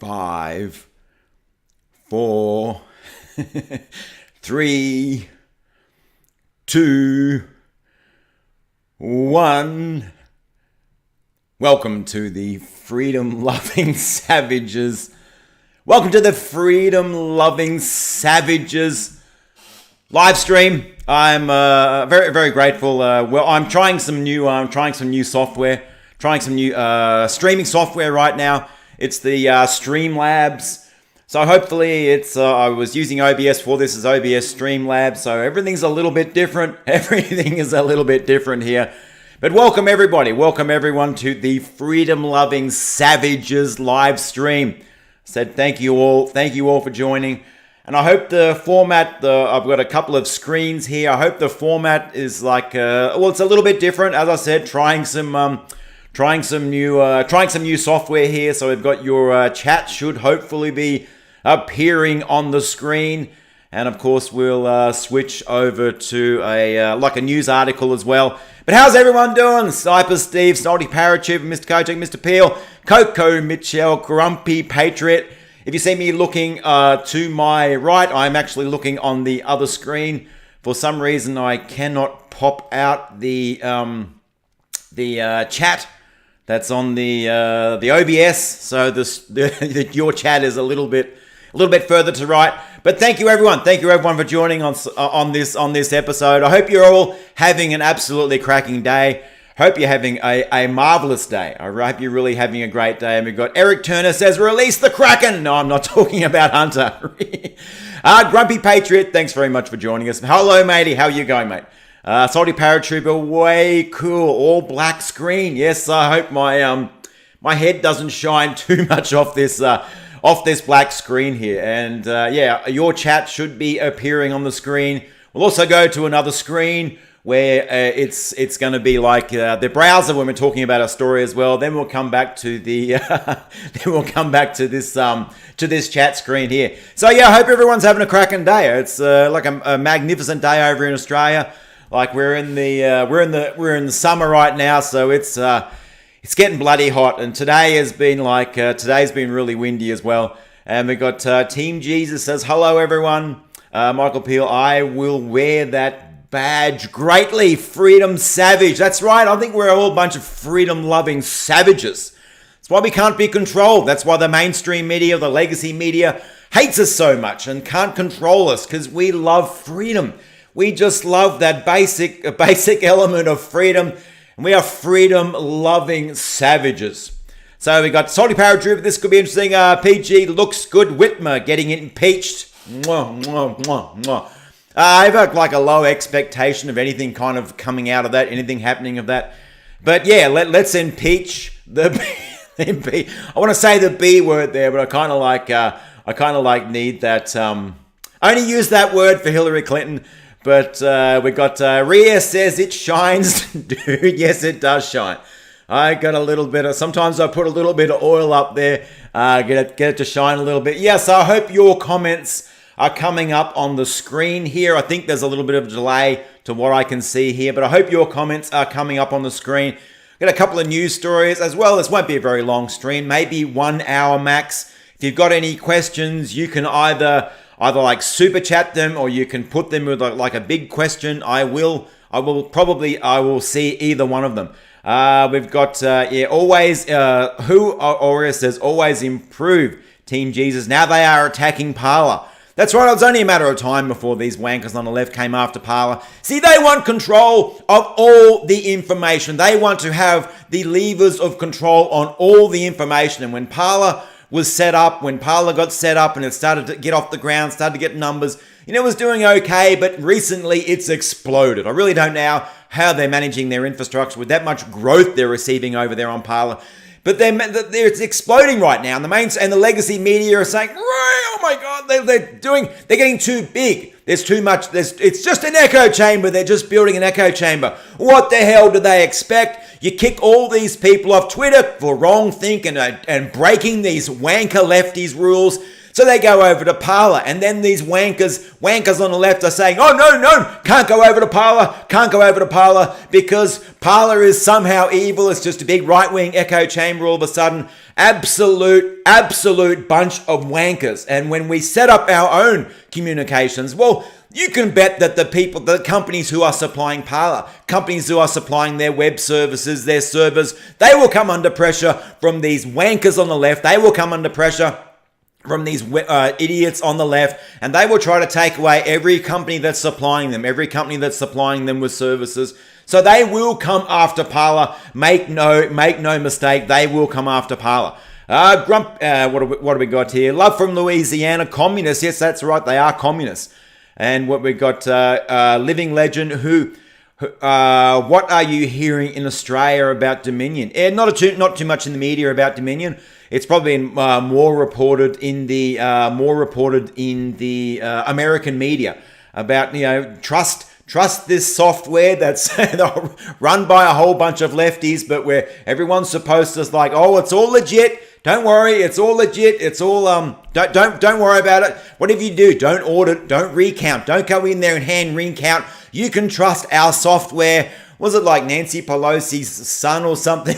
5, 4, 3, 2, 1. Welcome to the freedom-loving savages. Welcome to the freedom-loving savages live stream. I'm very, very grateful. I'm trying some new software, trying some new streaming software right now. It's the Streamlabs. So hopefully it's, I was using OBS for this as OBS Streamlabs. So everything's a little bit different. Everything is a little bit different here. But welcome everybody. Welcome everyone to the freedom-loving savages live stream. Said thank you all for joining. And I hope the format, I've got a couple of screens here. I hope the format is like, it's a little bit different. As I said, trying some new software here. So we've got your chat should hopefully be appearing on the screen. And of course, we'll switch over to a news article as well. But how's everyone doing? Sniper Steve, Salty Parachute, Mr. Kojak, Mr. Peel, Coco, Mitchell, Grumpy, Patriot. If you see me looking to my right, I'm actually looking on the other screen. For some reason, I cannot pop out the chat that's on the OBS. So your chat is a little bit further to right. But thank you everyone for joining on this episode. I hope you're all having an absolutely cracking day. Hope you're having a marvelous day. I hope you're really having a great day. And we've got Eric Turner says, release the Kraken. No, I'm not talking about Hunter. Grumpy Patriot, thanks very much for joining us. Hello, matey. How are you going, mate? Salty Paratrooper, way cool. All black screen. Yes, I hope my head doesn't shine too much off this black screen here. And your chat should be appearing on the screen. We'll also go to another screen where it's going to be like the browser when we're talking about our story as well. Then we'll come back to the this chat screen here. So yeah, I hope everyone's having a cracking day. It's like a magnificent day over in Australia. Like we're in the summer right now, so it's getting bloody hot. And today has been today's been really windy as well. And we got Team Jesus says hello everyone. Michael Peel, I will wear that badge greatly. Freedom savage. That's right. I think we're all a bunch of freedom-loving savages. That's why we can't be controlled. That's why the mainstream media, the legacy media, hates us so much and can't control us, because we love freedom. We just love that basic element of freedom, and we are freedom-loving savages. So we got Salty Paratrooper. This could be interesting. PG looks good. Whitmer getting impeached. Mwah, mwah, mwah, mwah. I have a low expectation of anything kind of coming out of that, anything happening of that. But yeah, let's impeach the B. I want to say the B word there, but I kind of like need that. I only use that word for Hillary Clinton. But we got Rhea says it shines, dude. Yes, it does shine. I got a little bit of. Sometimes I put a little bit of oil up there, get it to shine a little bit. Yes, I hope your comments are coming up on the screen here. I think there's a little bit of a delay to what I can see here, but I hope your comments are coming up on the screen. Got a couple of news stories as well. This won't be a very long stream, maybe 1 hour max. If you've got any questions, you can either like super chat them, or you can put them with like a big question. I will see either one of them. We've got always who Aurea says always improve Team Jesus. Now they are attacking Parler. That's right, it was only a matter of time before these wankers on the left came after Parler. See, they want control of all the information. They want to have the levers of control on all the information. And when Parler was set up, when Parler got set up and it started to get off the ground, started to get numbers, it was doing okay, but recently it's exploded. I really don't know how they're managing their infrastructure with that much growth they're receiving over there on Parler. But it's exploding right now, and the legacy media are saying, oh my God, they're getting too big. There's too much. It's just an echo chamber. They're just building an echo chamber. What the hell do they expect? You kick all these people off Twitter for wrong thinking and breaking these wanker lefties rules. So they go over to Parler, and then these wankers on the left are saying, oh, no, can't go over to Parler because Parler is somehow evil. It's just a big right-wing echo chamber all of a sudden. absolute bunch of wankers. And when we set up our own communications, well, you can bet that the companies who are supplying Parler, companies who are supplying their web services, their servers, they will come under pressure from these wankers on the left. They will come under pressure from these idiots on the left, and they will try to take away every company that's supplying them with services. So they will come after Parler. Make no mistake, they will come after Parler. What have we got here? Love from Louisiana, communists. Yes, that's right, they are communists. And what we got, Living Legend, what are you hearing in Australia about Dominion? Not too much in the media about Dominion. It's probably more reported in the American media about, trust this software that's run by a whole bunch of lefties, but where everyone's supposed to like, oh, it's all legit. Don't worry, it's all legit. It's all don't worry about it. Whatever you do, don't audit, don't recount, don't go in there and hand recount. You can trust our software. Was it like Nancy Pelosi's son or something?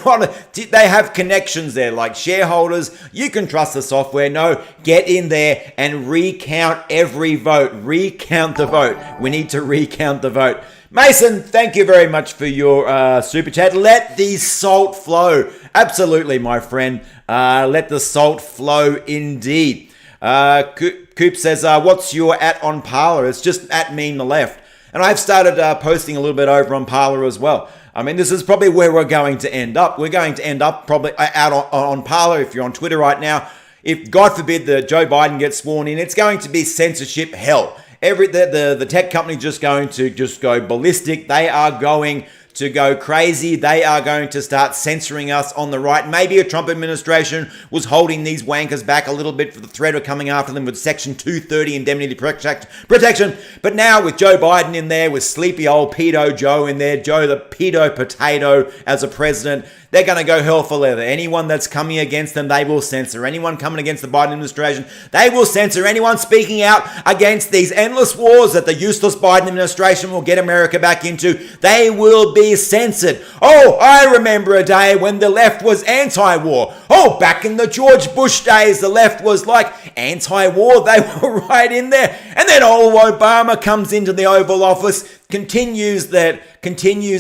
They have connections there, like shareholders. You can trust the software. No, get in there and recount every vote. Recount the vote. We need to recount the vote. Mason, thank you very much for your super chat. Let the salt flow. Absolutely, my friend. Let the salt flow indeed. Coop says, what's your at on Parler? It's just at Mean the Left. And I've started posting a little bit over on Parler as well. I mean, this is probably where we're going to end up. We're going to end up probably out on Parler. If you're on Twitter right now, if God forbid that Joe Biden gets sworn in, it's going to be censorship hell. The tech company just going to go ballistic. They are going to go crazy. They are going to start censoring us on the right. Maybe a Trump administration was holding these wankers back a little bit for the threat of coming after them with Section 230 indemnity protection. But now with Joe Biden in there, with sleepy old pedo Joe in there, Joe the pedo potato as a president, they're going to go hell for leather. Anyone that's coming against them, they will censor. Anyone coming against the Biden administration, they will censor. Anyone speaking out against these endless wars that the useless Biden administration will get America back into, they will be censored. Oh, I remember a day when the left was anti-war. Oh, back in the George Bush days, the left was like anti-war. They were right in there. And then old Obama comes into the Oval Office, continues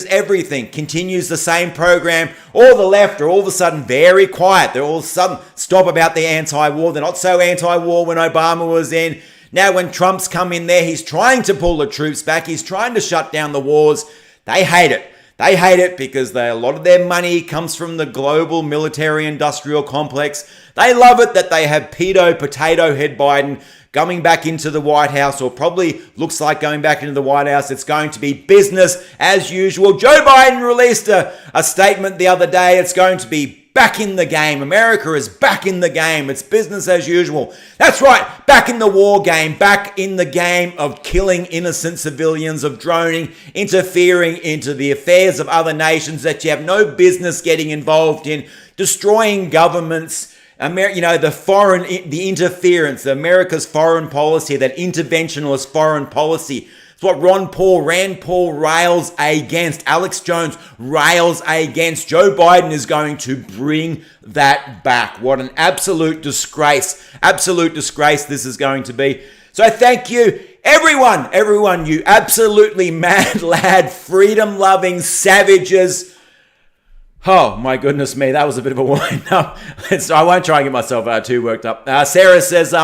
everything, continues the same program. All the left are all of a sudden very quiet. They're all of a sudden stop about the anti-war. They're not so anti-war when Obama was in. Now when Trump's come in there, he's trying to pull the troops back. He's trying to shut down the wars. They hate it. They hate it because a lot of their money comes from the global military-industrial complex. They love it that they have pedo potato head Biden coming back into the White House, or probably looks like going back into the White House. It's going to be business as usual. Joe Biden released a statement the other day. It's going to be back in the game. America is back in the game. It's business as usual. That's right, back in the war game, back in the game of killing innocent civilians, of droning, interfering into the affairs of other nations that you have no business getting involved in, destroying governments, the interference, America's foreign policy, that interventionist foreign policy. It's what Rand Paul rails against. Alex Jones rails against. Joe Biden is going to bring that back. What an absolute disgrace this is going to be. So thank you, everyone, you absolutely mad lad, freedom-loving savages. Oh, my goodness me, that was a bit of a wind up. I won't try and get myself too worked up. Sarah says,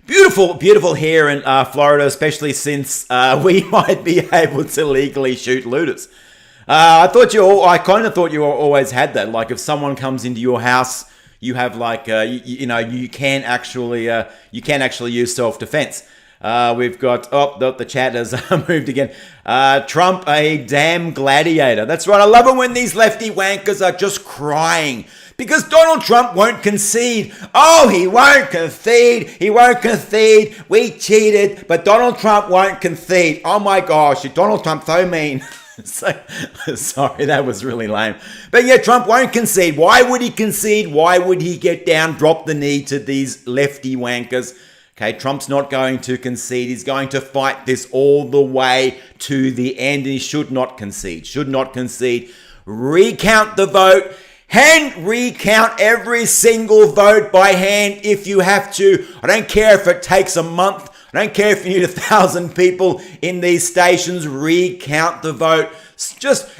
beautiful here in Florida, especially since we might be able to legally shoot looters. I kind of thought you always had that. Like if someone comes into your house, you have like, you can actually use self-defense. We've got, the chat has moved again. Trump, a damn gladiator. That's right. I love it when these lefty wankers are just crying because Donald Trump won't concede. Oh, he won't concede. We cheated, but Donald Trump won't concede. Oh my gosh, Donald Trump so mean. Sorry, that was really lame. But yeah, Trump won't concede. Why would he concede? Why would he get down, drop the knee to these lefty wankers? Okay, Trump's not going to concede. He's going to fight this all the way to the end, and he should not concede. Recount the vote. Hand recount every single vote by hand if you have to. I don't care if it takes a month. I don't care if you need 1,000 people in these stations. Recount the vote.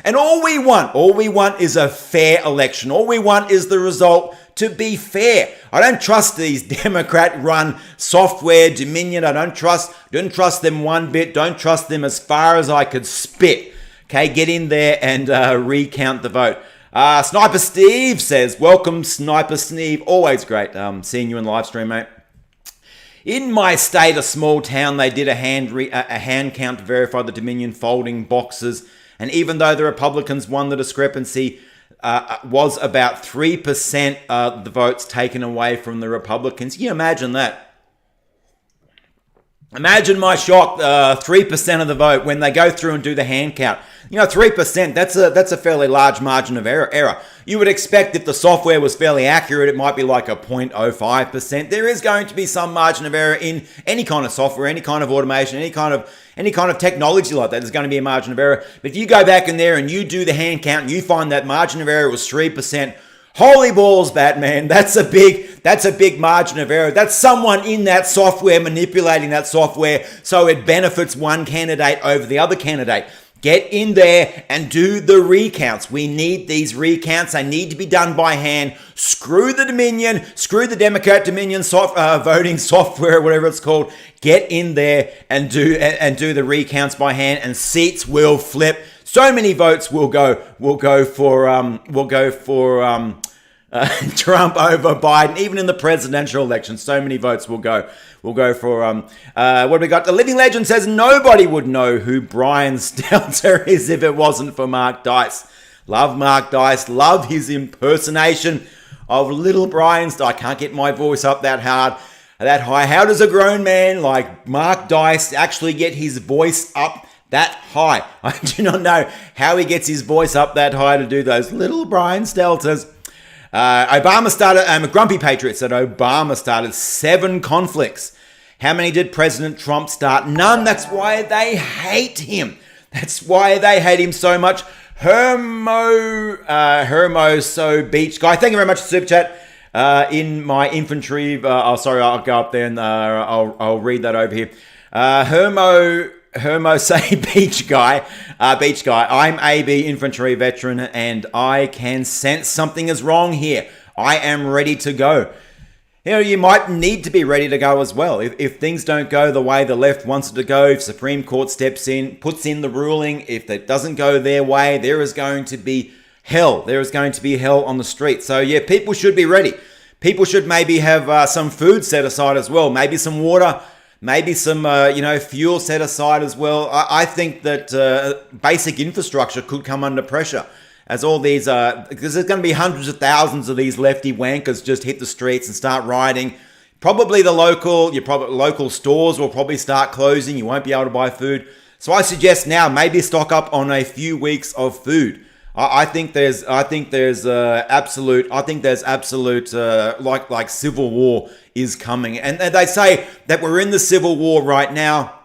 And all we want is a fair election. All we want is the result to be fair. I don't trust these Democrat-run software, Dominion. I don't trust them one bit. Don't trust them as far as I could spit. Okay, get in there and recount the vote. Sniper Steve says, welcome Sniper Steve. Always great seeing you in live stream, mate. In my state, a small town, they did a hand count to verify the Dominion folding boxes. And even though the Republicans won, the discrepancy was about 3% of the votes taken away from the Republicans. Can you imagine that? Imagine my shock, 3% of the vote when they go through and do the hand count. 3%, that's a fairly large margin of error. You would expect if the software was fairly accurate, it might be like a 0.05%. There is going to be some margin of error in any kind of software, any kind of automation, any kind of technology like that. There's going to be a margin of error. But if you go back in there and you do the hand count and you find that margin of error was 3%, holy balls, Batman, that's a big margin of error. That's someone in that software manipulating that software so it benefits one candidate over the other candidate. Get in there and do the recounts. We need these recounts. They need to be done by hand. Screw the Dominion, screw the Democrat Dominion voting software, whatever it's called. Get in there and do the recounts by hand, and seats will flip. So many votes will go for Trump over Biden, even in the presidential election. So many votes will go for what do we got? The Living Legend says nobody would know who Brian Stelter is if it wasn't for Mark Dice. Love Mark Dice. Love his impersonation of little Brian. I can't get my voice up that high. How does a grown man like Mark Dice actually get his voice up that high? I do not know how he gets his voice up that high to do those little Brian Stelters. Grumpy Patriot said Obama started 7 conflicts. How many did President Trump start? None. That's why they hate him. That's why they hate him so much. Hermo So Beach Guy. Thank you very much for Super Chat. In my infantry, I'll go up there and I'll read that over here. Hermo Say Beach Guy. I'm AB infantry veteran and I can sense something is wrong here. I am ready to go. You might need to be ready to go as well. If things don't go the way the left wants it to go, if Supreme Court steps in, puts in the ruling, if it doesn't go their way, there is going to be hell. There is going to be hell on the street. So yeah, people should be ready. People should maybe have some food set aside as well. Maybe some water. Maybe some, fuel set aside as well. I think that basic infrastructure could come under pressure as all these, because there's going to be hundreds of thousands of these lefty wankers just hit the streets and start rioting. Probably the local stores will probably start closing. You won't be able to buy food. So I suggest now maybe stock up on a few weeks of food. I think there's absolute like civil war is coming, and they say that we're in the civil war right now,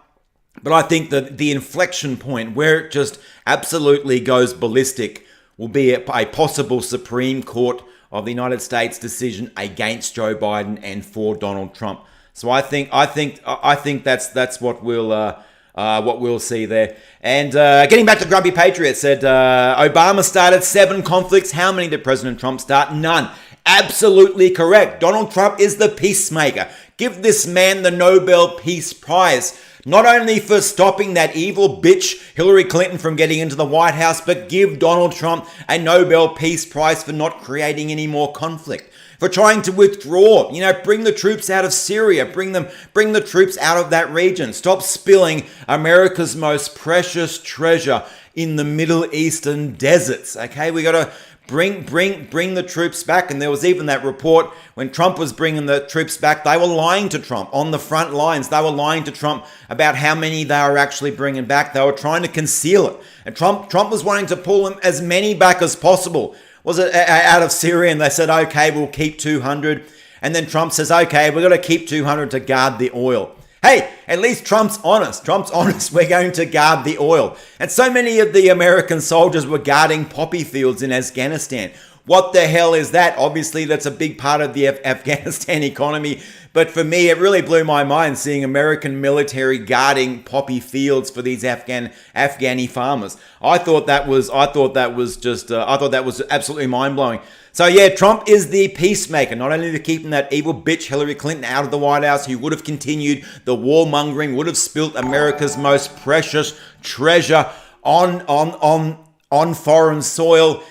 but I think that the inflection point where it just absolutely goes ballistic will be a possible Supreme Court of the United States decision against Joe Biden and for Donald Trump. So I think that's what we'll see there. And getting back to Grumpy Patriot said, Obama started 7 conflicts. How many did President Trump start? None. Absolutely correct. Donald Trump is the peacemaker. Give this man the Nobel Peace Prize. Not only for stopping that evil bitch Hillary Clinton from getting into the White House, but give Donald Trump a Nobel Peace Prize for not creating any more conflict. For trying to withdraw, bring the troops out of Syria, bring the troops out of that region. Stop spilling America's most precious treasure in the Middle Eastern deserts. Okay, we got to bring the troops back. And there was even that report when Trump was bringing the troops back, they were lying to Trump on the front lines. They were lying to Trump about how many they were actually bringing back. They were trying to conceal it. And Trump was wanting to pull them as many back as possible. Was it out of Syria? And they said, okay, we'll keep 200. And then Trump says, okay, we've got to keep 200 to guard the oil. Hey, at least Trump's honest. Trump's honest. We're going to guard the oil. And so many of the American soldiers were guarding poppy fields in Afghanistan. What the hell is that? Obviously, that's a big part of the Afghanistan economy. But for me, it really blew my mind seeing American military guarding poppy fields for these Afghani farmers. I thought that was absolutely mind blowing. So yeah, Trump is the peacemaker, not only to keeping that evil bitch Hillary Clinton out of the White House, who would have continued the warmongering, would have spilt America's most precious treasure on foreign soil.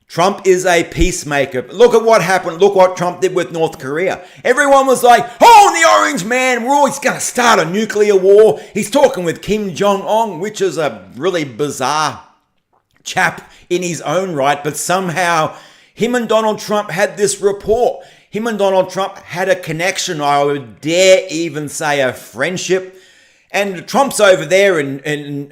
Trump is a peacemaker. Look at what happened. Look what Trump did with North Korea. Everyone was like, oh, the Orange Man, he's going to start a nuclear war. He's talking with Kim Jong-un, which is a really bizarre chap in his own right. But somehow him and Donald Trump had this rapport. Him and Donald Trump had a connection. I would dare even say a friendship. And Trump's over there in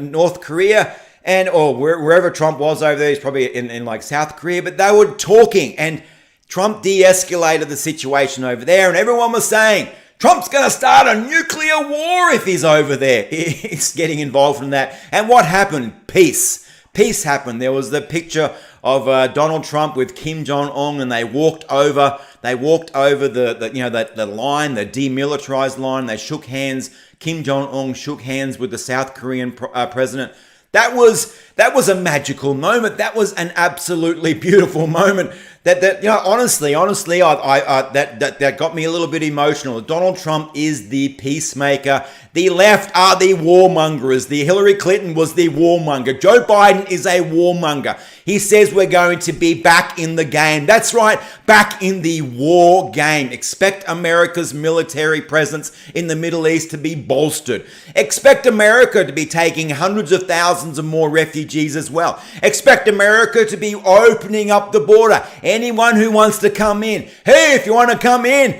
North Korea. Or wherever Trump was over there, he's probably in like South Korea, but they were talking and Trump de-escalated the situation over there, and everyone was saying, Trump's going to start a nuclear war if he's over there. He's getting involved in that. And what happened? Peace. Peace happened. There was the picture of Donald Trump with Kim Jong-un, and they walked over the line, the demilitarized line. They shook hands. Kim Jong-un shook hands with the South Korean president. That was a magical moment. That was an absolutely beautiful moment. Honestly, that got me a little bit emotional. Donald Trump is the peacemaker. The left are the warmongers. The Hillary Clinton was the warmonger. Joe Biden is a warmonger. He says we're going to be back in the game. That's right, back in the war game. Expect America's military presence in the Middle East to be bolstered. Expect America to be taking hundreds of thousands of more refugees as well. Expect America to be opening up the border. Anyone who wants to come in, hey, if you want to come in,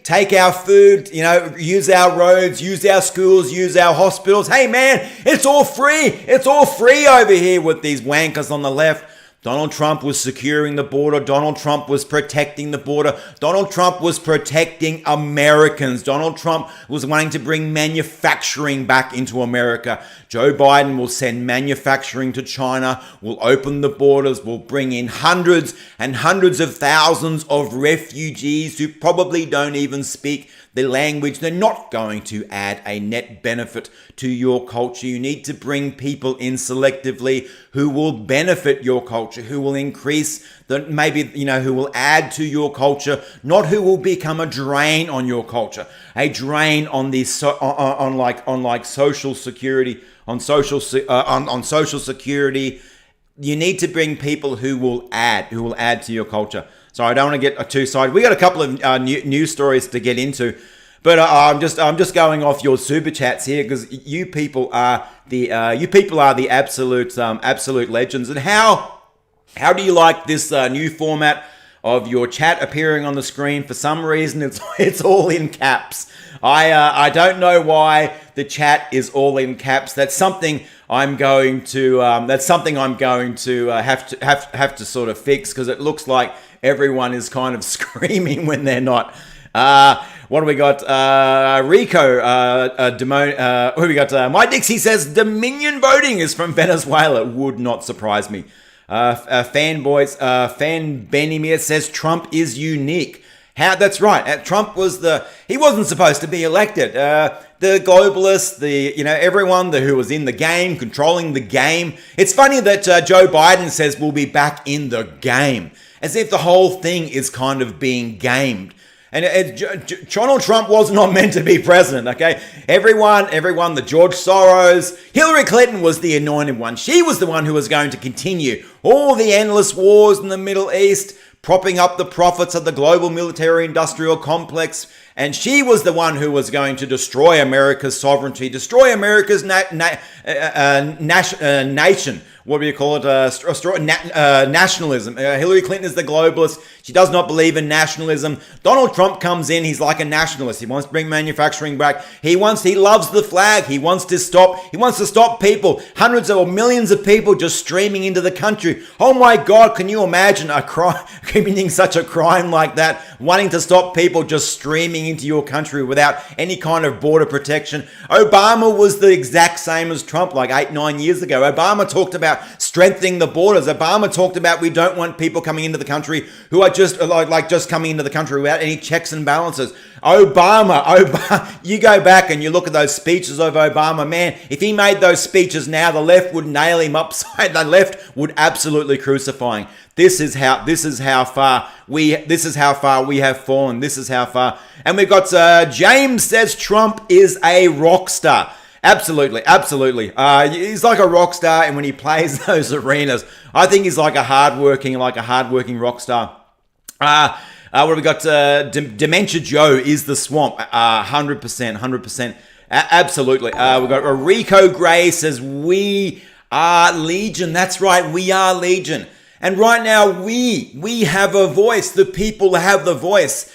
take our food, use our roads, use our schools, use our hospitals. Hey man, it's all free. It's all free over here with these wankers on the left. Donald Trump was securing the border. Donald Trump was protecting the border. Donald Trump was protecting Americans. Donald Trump was wanting to bring manufacturing back into America. Joe Biden will send manufacturing to China, will open the borders, will bring in hundreds and hundreds of thousands of refugees who probably don't even speak the language. They're not going to add a net benefit to your culture. You need to bring people in selectively who will benefit your culture, who will increase who will add to your culture, not who will become a drain on your culture, a drain on the social security, on social security. You need to bring people who will add to your culture. Sorry, I don't want to get too side. We got a couple of news stories to get into, but I'm just going off your super chats here because you people are the absolute legends. And how do you like this new format of your chat appearing on the screen? For some reason, it's all in caps. I don't know why the chat is all in caps. That's something I'm going to have to sort of fix because it looks like everyone is kind of screaming when they're not. What do we got? Rico, who we got? My Dixie says Dominion voting is from Venezuela. Would not surprise me. Fan Benimir says Trump is unique. That's right. Trump he wasn't supposed to be elected. The globalists, everyone who was in the game, controlling the game. It's funny that Joe Biden says we'll be back in the game, as if the whole thing is kind of being gamed. And Donald Trump was not meant to be president, okay? Everyone, the George Soros, Hillary Clinton was the anointed one. She was the one who was going to continue all the endless wars in the Middle East, propping up the profits of the global military-industrial complex. And she was the one who was going to destroy America's sovereignty, destroy America's nation. What do you call it? Nationalism. Hillary Clinton is the globalist. She does not believe in nationalism. Donald Trump comes in, he's like a nationalist. He wants to bring manufacturing back. He loves the flag. He wants to stop people, hundreds or millions of people just streaming into the country. Oh my God, can you imagine committing such a crime like that, wanting to stop people just streaming into your country without any kind of border protection? Obama was the exact same as Trump like 8-9 years ago. Obama talked about strengthening the borders. Obama talked about we don't want people coming into the country who are just coming into the country without any checks and balances. Obama, you go back and you look at those speeches of Obama, man, if he made those speeches now, the left would nail him upside. The left would absolutely crucify him. This is how far we have fallen. This is how far. And we've got James says Trump is a rock star. Absolutely. He's like a rock star, and when he plays those arenas, I think he's like a hardworking rock star. What have we got? Dementia Joe is the swamp. 100%. Absolutely. We've got Rico Gray says we are Legion. That's right, we are Legion. And right now we have a voice. The people have the voice.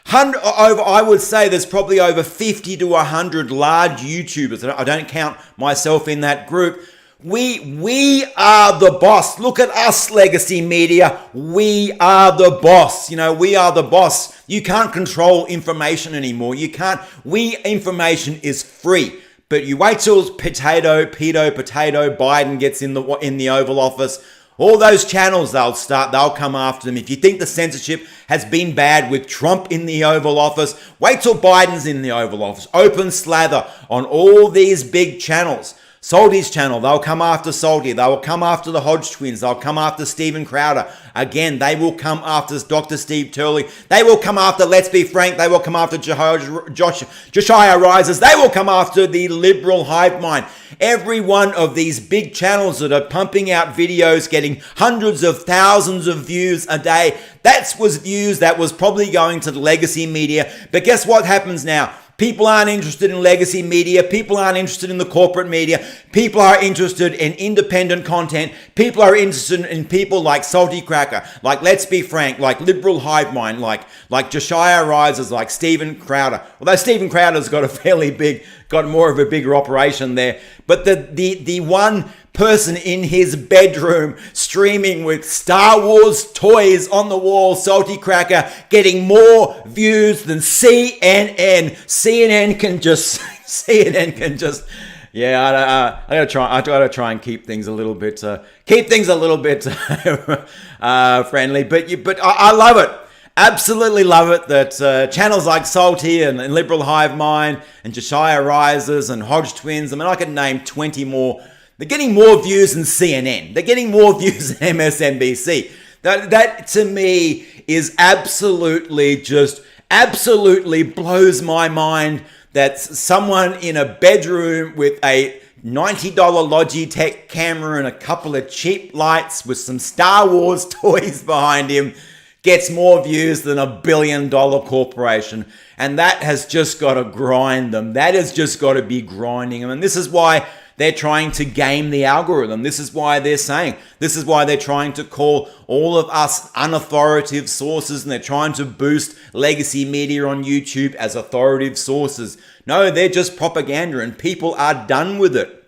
I would say there's probably over 50 to 100 large YouTubers. I don't count myself in that group. We are the boss. Look at us, legacy media. We are the boss. We are the boss. You can't control information anymore. Information is free. But you wait till potato Biden gets in the Oval Office. All those channels, they'll come after them. If you think the censorship has been bad with Trump in the Oval Office, wait till Biden's in the Oval Office. Open slather on all these big channels. Salty's channel, they'll come after Salty. They will come after the Hodge twins. They'll come after Steven Crowder. Again, they will come after Dr. Steve Turley. They will come after Let's Be Frank. They will come after Josiah Risers. They will come after the liberal hive mind. Every one of these big channels that are pumping out videos, getting hundreds of thousands of views a day, that was probably going to the legacy media. But guess what happens now? People aren't interested in legacy media. People aren't interested in the corporate media. People are interested in independent content. People are interested in people like Salty Cracker, like Let's Be Frank, like Liberal Hive Mind, like Josiah Risers, like Steven Crowder. Although Steven Crowder's got more of a bigger operation there. But the one person in his bedroom streaming with Star Wars toys on the wall, Salty Cracker, getting more views than CNN. CNN can just yeah, I gotta try and keep things a little bit friendly. But I love it. Absolutely love it that channels like Salty and Liberal Hive Mind and Josiah Risers and Hodge Twins, I mean, I could name 20 more. They're getting more views than CNN. They're getting more views than MSNBC. That to me is absolutely blows my mind that someone in a bedroom with a $90 Logitech camera and a couple of cheap lights with some Star Wars toys behind him gets more views than $1 billion corporation. And that has just got to grind them. That has just got to be grinding them. And this is why they're trying to game the algorithm. This is why they're trying to call all of us unauthoritative sources, and they're trying to boost legacy media on YouTube as authoritative sources. No, they're just propaganda, and people are done with it.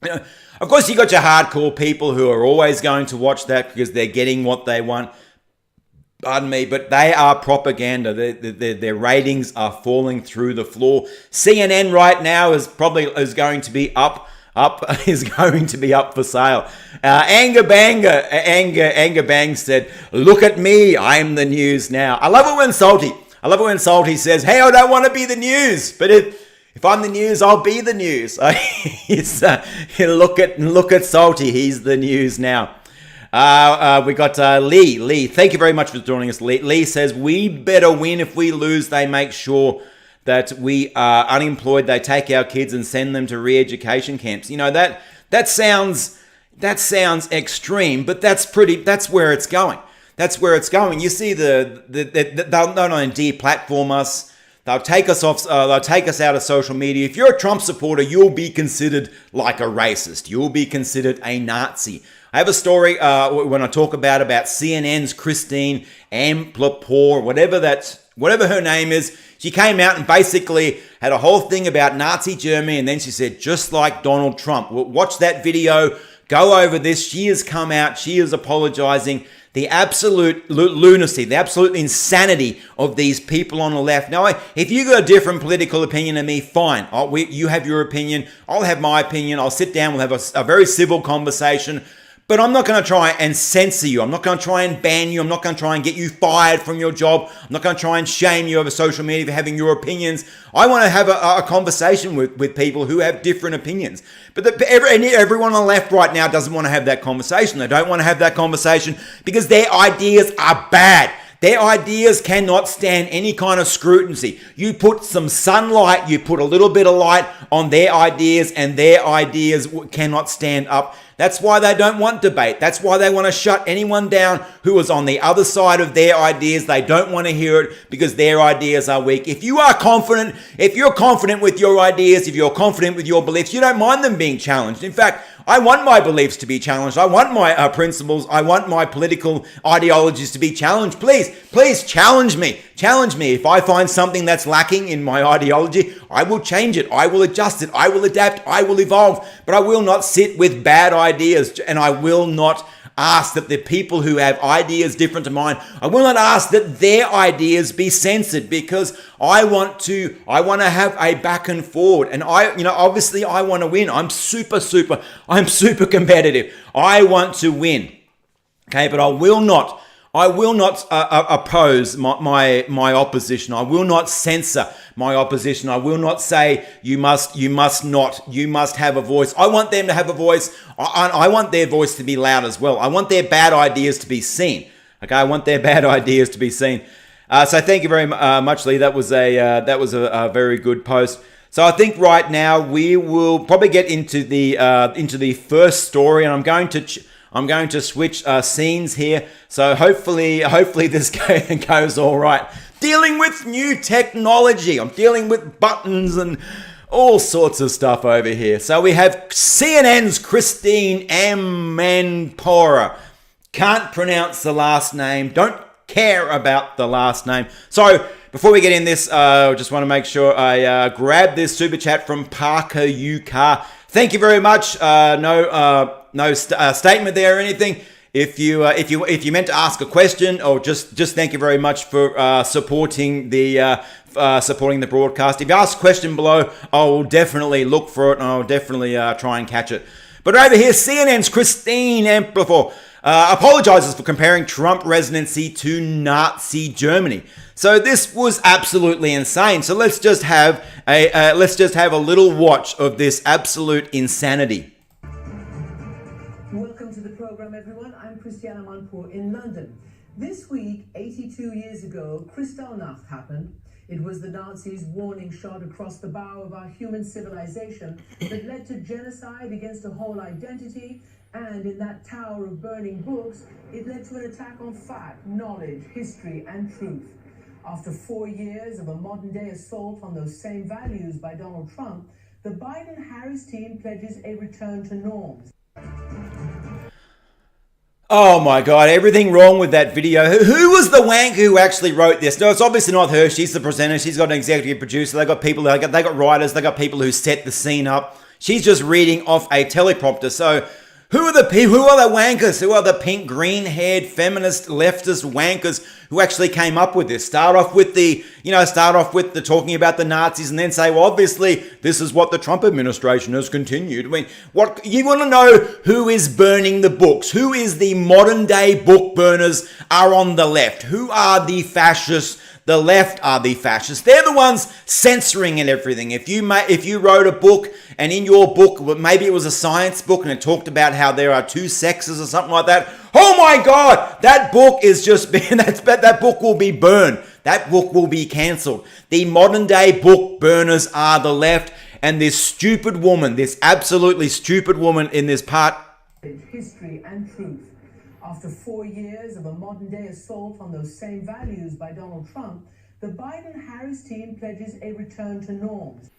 Of course, you got your hardcore people who are always going to watch that because they're getting what they want. Pardon me, but they are propaganda. Their ratings are falling through the floor. CNN right now is going to be up for sale. Anger Bang said, "Look at me, I'm the news now." I love it when Salty says, "Hey, I don't want to be the news, but if I'm the news, I'll be the news." Look at Salty, he's the news now. We got Lee. Thank you very much for joining us, Lee. Lee says, "We better win. If we lose, they make sure that we are unemployed. They take our kids and send them to re-education camps." That sounds extreme, but that's where it's going. That's where it's going. You see they'll not only deplatform us, They'll take us off. They'll take us out of social media. If you're a Trump supporter, you'll be considered like a racist. You'll be considered a Nazi. I have a story when I talk about CNN's Christine Amanpour, whatever her name is. She came out and basically had a whole thing about Nazi Germany, and then she said, just like Donald Trump. Well, watch that video. Go over this. She has come out. She is apologizing. The absolute lunacy, the absolute insanity of these people on the left. Now, if you got a different political opinion than me, fine. You have your opinion. I'll have my opinion. I'll sit down. We'll have a very civil conversation. But I'm not going to try and censor you. I'm not going to try and ban you. I'm not going to try and get you fired from your job. I'm not going to try and shame you over social media for having your opinions. I want to have a conversation with people who have different opinions. But everyone on the left right now doesn't want to have that conversation. They don't want to have that conversation because their ideas are bad. Their ideas cannot stand any kind of scrutiny. You put some sunlight, you put a little bit of light on their ideas, and their ideas cannot stand up. That's why they don't want debate. That's why they want to shut anyone down who is on the other side of their ideas. They don't want to hear it because their ideas are weak. If you are confident, if you're confident with your ideas, if you're confident with your beliefs, you don't mind them being challenged. In fact, I want my beliefs to be challenged. I want my principles. I want my political ideologies to be challenged. Please challenge me. Challenge me. If I find something that's lacking in my ideology, I will change it. I will adjust it. I will adapt. I will evolve. But I will not sit with bad ideas, and I will not ask that the people who have ideas different to mine, I will not ask that their ideas be censored, because I want to have a back and forward. And obviously I want to win. I'm super competitive. I want to win. Okay, but I will not oppose my opposition. I will not censor my opposition. I will not say you must have a voice. I want them to have a voice. I want their voice to be loud as well. I want their bad ideas to be seen. Okay, I want their bad ideas to be seen. So thank you very much, Lee. That was a very good post. So I think right now we will probably get into the first story, and I'm going to switch scenes here. So hopefully this goes all right. Dealing with new technology. I'm dealing with buttons and all sorts of stuff over here. So we have CNN's Christine Amanpour. Can't pronounce the last name. Don't care about the last name. So before we get in this, I just want to make sure I grab this super chat from Parker UK. Thank you very much. No statement there or anything. If you meant to ask a question, or just thank you very much for supporting the broadcast. If you ask a question below, I will definitely look for it, and I'll definitely try and catch it. But over here, CNN's Christine Amanpour apologizes for comparing Trump residency to Nazi Germany. So this was absolutely insane. So let's just have a little watch of this absolute insanity. Welcome to the program, everyone. I'm Christiane Amanpour in London. This week, 82 years ago, Kristallnacht happened. It was the Nazis' warning shot across the bow of our human civilization that led to genocide against a whole identity. And in that tower of burning books, it led to an attack on fact, knowledge, history, and truth. After 4 years of a modern-day assault on those same values by Donald Trump, the Biden-Harris team pledges a return to norms. Oh my God, everything wrong with that video. Who was the wanker who actually wrote this? No, it's obviously not her. She's the presenter. She's got an executive producer. They got people, they got writers, they got people who set the scene up. She's just reading off a teleprompter. So who are the people? Who are the wankers? Who are the pink, green-haired, feminist, leftist wankers who actually came up with this? Start off with the talking about the Nazis, and then say, well, obviously, this is what the Trump administration has continued. I mean, what you want to know? Who is burning the books? Who is the modern-day book burners? Are on the left? Who are the fascists? The left are the fascists. They're the ones censoring and everything. If you wrote a book, and in your book, maybe it was a science book, and it talked about how there are two sexes or something like that. Oh my God, that book is just that book will be burned. That book will be cancelled. The modern day book burners are the left, and this stupid woman, this absolutely stupid woman in this part. History and truth. After 4 years of a modern-day assault on those same values by Donald Trump, The Biden-Harris team pledges a return to norms.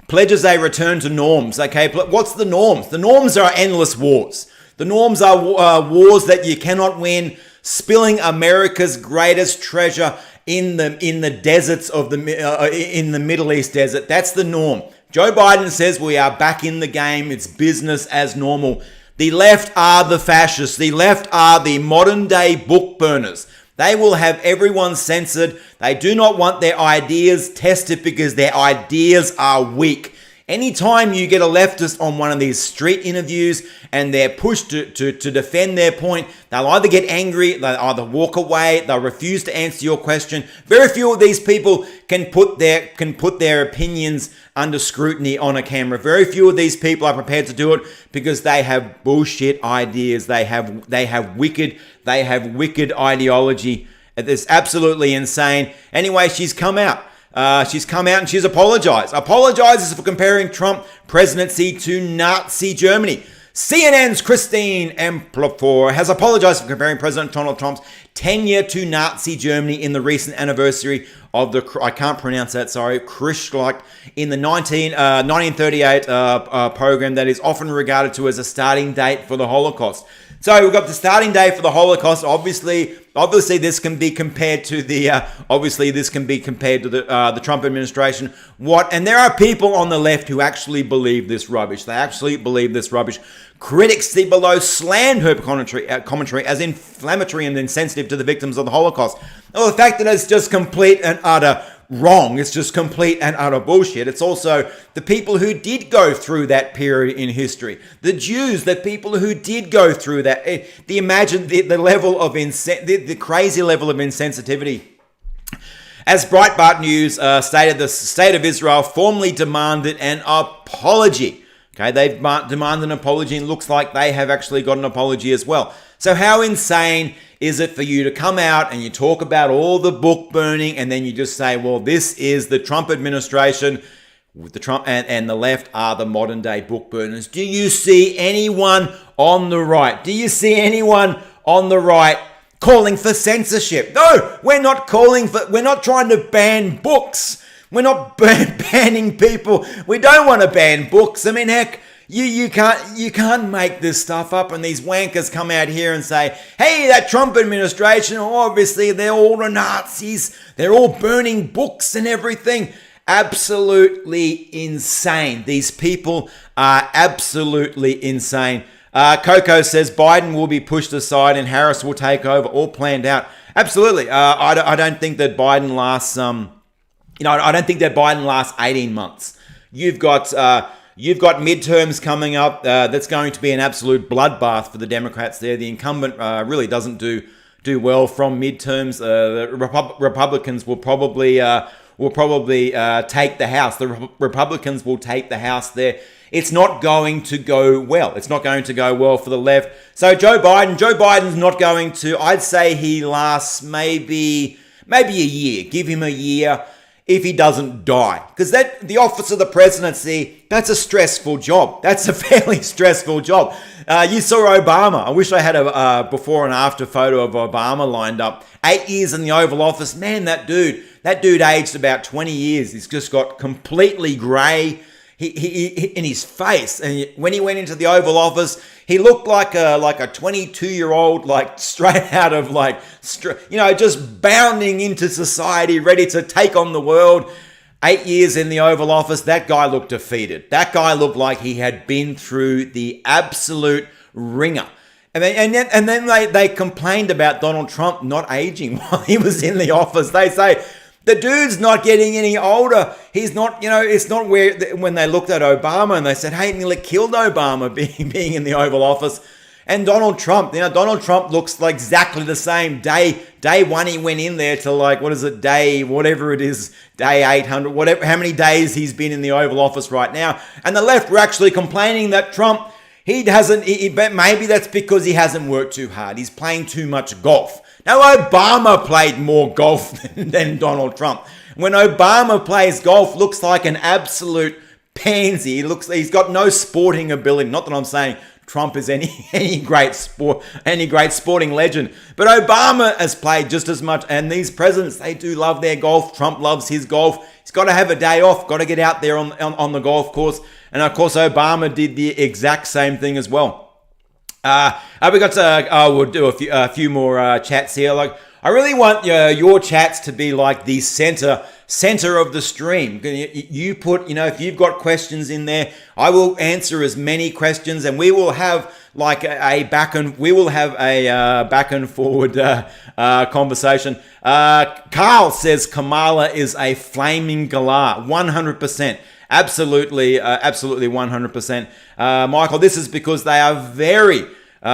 Pledges a return to norms. Okay, what's the norms? The norms are endless wars. The norms are wars that you cannot win, spilling America's greatest treasure in the deserts of in the Middle East desert. That's the norm. Joe Biden says we are back in the game. It's business as normal. The left are the fascists. The left are the modern day book burners. They will have everyone censored. They do not want their ideas tested because their ideas are weak. Anytime you get a leftist on one of these street interviews and they're pushed to defend their point, they'll either get angry, they'll either walk away, they'll refuse to answer your question. Very few of these people can put their opinions under scrutiny on a camera. Very few of these people are prepared to do it because they have bullshit ideas. They have wicked ideology. It's absolutely insane. Anyway, she's come out. She's come out and she's apologized. Apologizes for comparing Trump presidency to Nazi Germany. CNN's Christine Amplefor has apologized for comparing President Donald Trump's tenure to Nazi Germany in the recent anniversary of the, I can't pronounce that, sorry, Kristallnacht in the 1938 program that is often regarded to as a starting date for the Holocaust. So we've got the starting date for the Holocaust. Obviously, this can be compared to the the Trump administration. And there are people on the left who actually believe this rubbish. They actually believe this rubbish. Critics see below slammed her commentary as inflammatory and insensitive to the victims of the Holocaust. Well, the fact that it's just complete and utter wrong. It's just complete and utter bullshit. It's also the people who did go through that period in history. The Jews, the people who did go through that. Imagine the level of the crazy level of insensitivity. As Breitbart News stated, the state of Israel formally demanded an apology. Okay, they've demanded an apology, and looks like they have actually got an apology as well. So how insane is it for you to come out and you talk about all the book burning and then you just say, well, this is the Trump administration, with the Trump and the left are the modern day book burners? Do you see anyone on the right? Do you see anyone on the right calling for censorship? No, we're not trying to ban books. We're not banning people. We don't want to ban books. I mean, heck, you can't make this stuff up, and these wankers come out here and say, hey, that Trump administration, obviously they're all the Nazis. They're all burning books and everything. Absolutely insane. These people are absolutely insane. Coco says Biden will be pushed aside and Harris will take over, all planned out. Absolutely. I don't think that Biden lasts... I don't think that Biden lasts 18 months. You've got midterms coming up. That's going to be an absolute bloodbath for the Democrats there. The incumbent really doesn't do well from midterms. The Republicans will probably take the House. The Republicans will take the House there. It's not going to go well. It's not going to go well for the left. So Joe Biden's not going to, I'd say he lasts maybe a year. Give him a year. If he doesn't die. Because the office of the presidency, that's a stressful job. That's a fairly stressful job. You saw Obama. I wish I had a before and after photo of Obama lined up. 8 years in the Oval Office. Man, that dude aged about 20 years. He's just got completely grey in his face. And when he went into the Oval Office, he looked like a 22-year-old, like straight out of just bounding into society, ready to take on the world. 8 years in the Oval Office, that guy looked defeated. That guy looked like he had been through the absolute ringer. And then they complained about Donald Trump not aging while he was in the office. They say, the dude's not getting any older. He's not, it's not when they looked at Obama and they said, hey, nearly killed Obama being in the Oval Office. And Donald Trump looks like exactly the same. Day one, he went in there to day 800, how many days he's been in the Oval Office right now. And the left were actually complaining that Trump, maybe that's because he hasn't worked too hard. He's playing too much golf. Now, Obama played more golf than Donald Trump. When Obama plays golf, looks like an absolute pansy. He's got no sporting ability. Not that I'm saying Trump is any great sporting legend. But Obama has played just as much, and these presidents, they do love their golf. Trump loves his golf. He's got to have a day off, got to get out there on the golf course. And of course, Obama did the exact same thing as well. We got to, we'll do a few more chats here. Like, I really want your chats to be like the center of the stream. You put, if you've got questions in there, I will answer as many questions, and we will have like a back and forward conversation. Carl says Kamala is a flaming galah. 100%. Absolutely 100%. Michael, this is because they are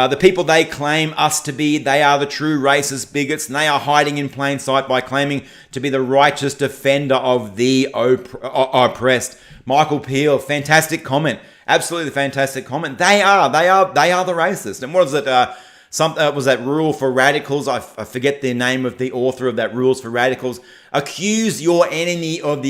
the people they claim us to be, they are the true racist bigots, and they are hiding in plain sight by claiming to be the righteous defender of the oppressed. Michael Peel, fantastic comment. Absolutely fantastic comment. They are the racists. And what is it? Was that Rule for Radicals? I forget the name of the author of that Rules for Radicals. Accuse your enemy of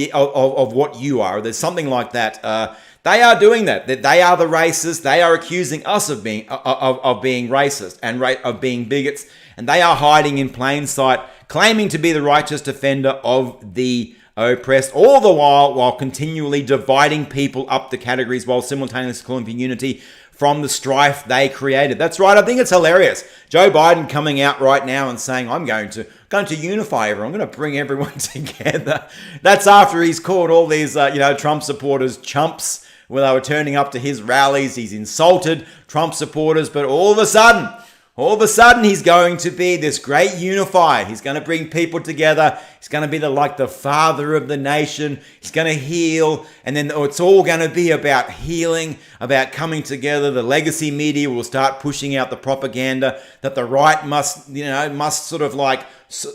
what you are. There's something like that. They are doing that. They are the racists. They are accusing us of being racist and of being bigots, and they are hiding in plain sight, claiming to be the righteous defender of the oppressed, all the while continually dividing people up the categories while simultaneously calling for unity from the strife they created. That's right. I think it's hilarious. Joe Biden coming out right now and saying, I'm going to unify everyone. I'm going to bring everyone together. That's after he's called all these, Trump supporters chumps when they were turning up to his rallies. He's insulted Trump supporters, but all of a sudden he's going to be this great unifier. He's going to bring people together. He's going to be the father of the nation. He's going to heal. And then it's all going to be about healing, about coming together. The legacy media will start pushing out the propaganda that the right must sort of like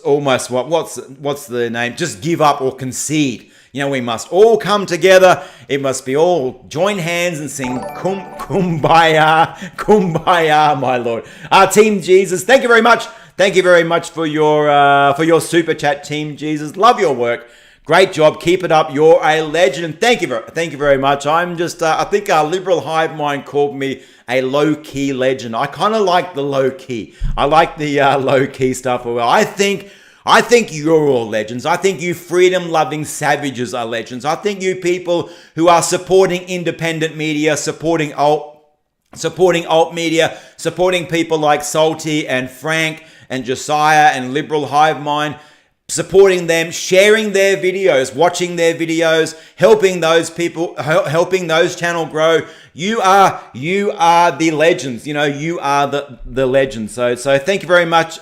almost what's the name? Just give up or concede. We must all come together. It must be all join hands and sing kumbaya, kumbaya, my Lord. Team Jesus, thank you very much. Thank you very much for your super chat, Team Jesus. Love your work. Great job. Keep it up. You're a legend. Thank you very much. I'm just, I think our liberal hive mind called me a low-key legend. I kind of like the low-key. I like the low-key stuff. Well, I think you're all legends. I think you freedom-loving savages are legends. I think you people who are supporting independent media, supporting alt media, supporting people like Salty and Frank and Josiah and Liberal Hive Mind, supporting them, sharing their videos, watching their videos, helping those people, helping those channel grow. You are the legends. You are the legends. So thank you very much.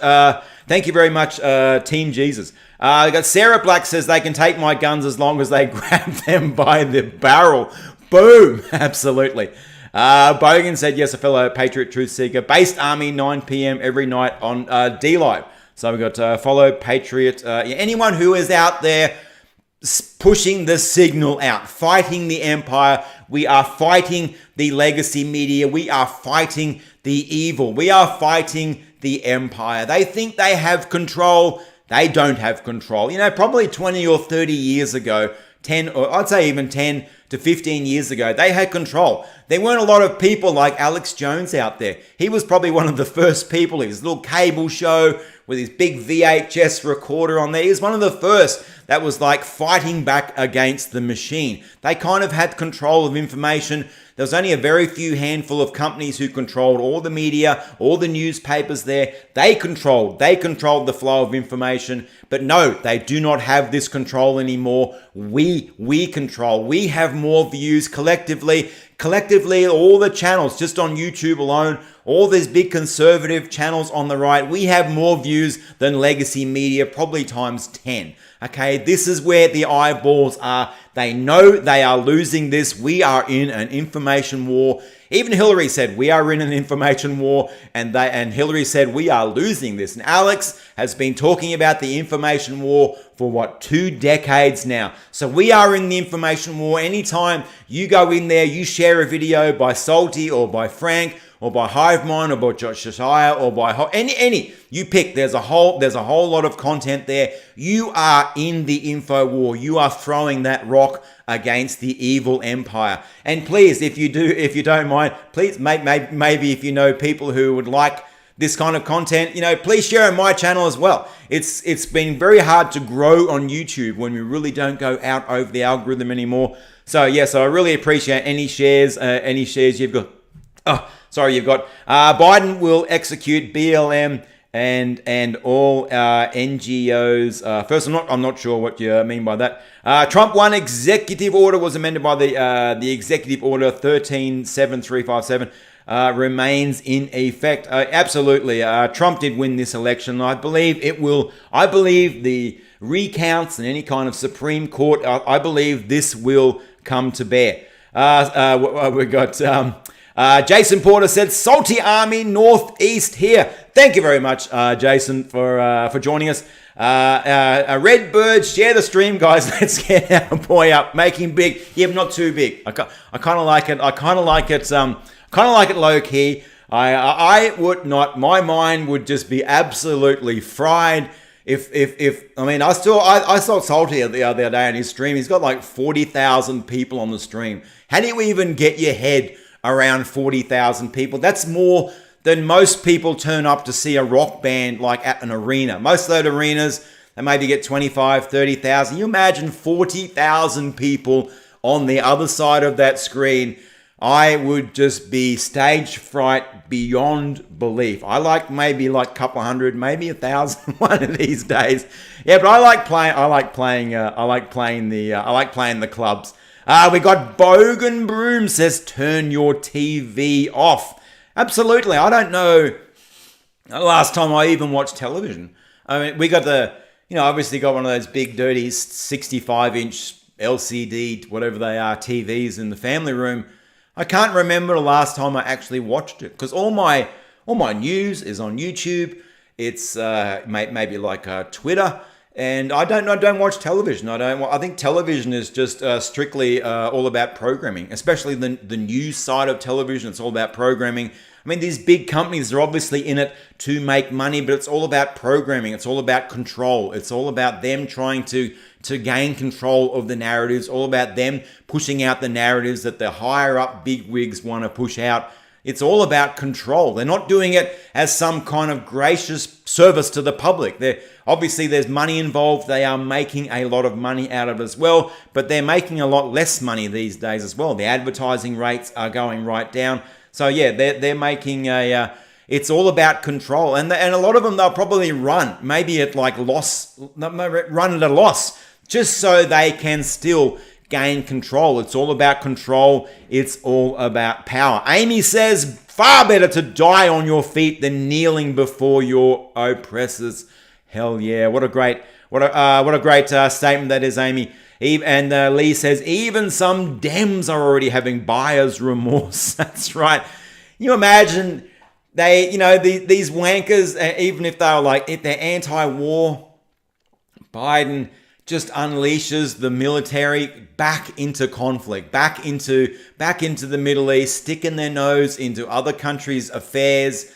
Thank you very much, Team Jesus. I got Sarah Black says they can take my guns as long as they grab them by the barrel. Boom! Absolutely. Bogan said, yes, a fellow Patriot Truth Seeker. Based Army, 9 p.m. every night on D-Live. So we've got follow Patriot. Anyone who is out there pushing the signal out, fighting the empire. We are fighting the legacy media. We are fighting the evil. We are fighting the empire. They think they have control. They don't have control. Probably 20 or 30 years ago, 10, or I'd say even 10 to 15 years ago, they had control. There weren't a lot of people like Alex Jones out there. He was probably one of the first people. His little cable show with his big VHS recorder on there. He was one of the first that was like fighting back against the machine. They kind of had control of information. There was only a very few handful of companies who controlled all the media, all the newspapers there. They controlled the flow of information. But no, they do not have this control anymore. We control. We have more views collectively, all the channels, just on YouTube alone, all these big conservative channels on the right, we have more views than legacy media, probably times 10. Okay, this is where the eyeballs are. They know they are losing this. We are in an information war. Even Hillary said we are in an information war, and Hillary said we are losing this. And Alex has been talking about the information war for 2 decades now. So we are in the information war. Anytime you go in there, you share a video by Salty or by Frank by Hivemind, or by Josiah, or by any you pick. There's a whole lot of content there. You are in the info war. You are throwing that rock against the evil empire. And please, if you don't mind, please maybe if you know people who would like this kind of content, please share on my channel as well. It's been very hard to grow on YouTube when we really don't go out over the algorithm anymore. So I really appreciate any shares you've got. You've got Biden will execute BLM and all NGOs. First, I'm not sure what you mean by that. Trump 1 executive order was amended by the executive order 137357. Remains in effect. Absolutely. Trump did win this election. I believe the recounts and any kind of Supreme Court, I believe this will come to bear. We got Jason Porter said, Salty Army Northeast here. Thank you very much, Jason, for joining us. Redbird, share the stream, guys. Let's get our boy up. Make him big. Yeah, but not too big. I kind of like it. I kind of like it low key. I would not. My mind would just be absolutely fried I saw Salty the other day on his stream. He's got like 40,000 people on the stream. How do you even get your head around 40,000 people? That's more than most people turn up to see a rock band like at an arena. Most of those arenas, they maybe get 25, 30,000. You imagine 40,000 people on the other side of that screen. I would just be stage fright beyond belief. I like maybe like a couple hundred, maybe 1,000 one of these days. Yeah, but I like playing the clubs. We got Bogan Broom says turn your TV off. Absolutely. I don't know the last time I even watched television. I mean, we got obviously got one of those big dirty 65-inch LCD, whatever they are, TVs in the family room. I can't remember the last time I actually watched it because all my news is on YouTube. It's maybe like Twitter, and I don't watch television. I think television is just strictly all about programming, especially the news side of television. It's all about programming. I mean, these big companies are obviously in it to make money, but it's all about programming. It's all about control. It's all about them trying to gain control of the narratives, all about them pushing out the narratives that the higher up bigwigs want to push out. It's all about control. They're not doing it as some kind of gracious service to the public. Obviously, there's money involved. They are making a lot of money out of it as well, but they're making a lot less money these days as well. The advertising rates are going right down. So yeah, they're making it's all about control, and a lot of them they'll probably run maybe at like run at a loss, just so they can still gain control. It's all about control. It's all about power. Amy says, far better to die on your feet than kneeling before your oppressors. Hell yeah! What a great statement that is, Amy. And Lee says, even some Dems are already having buyer's remorse. That's right. You imagine these wankers, even if they're anti-war, Biden just unleashes the military back into conflict, back into the Middle East, sticking their nose into other countries' affairs.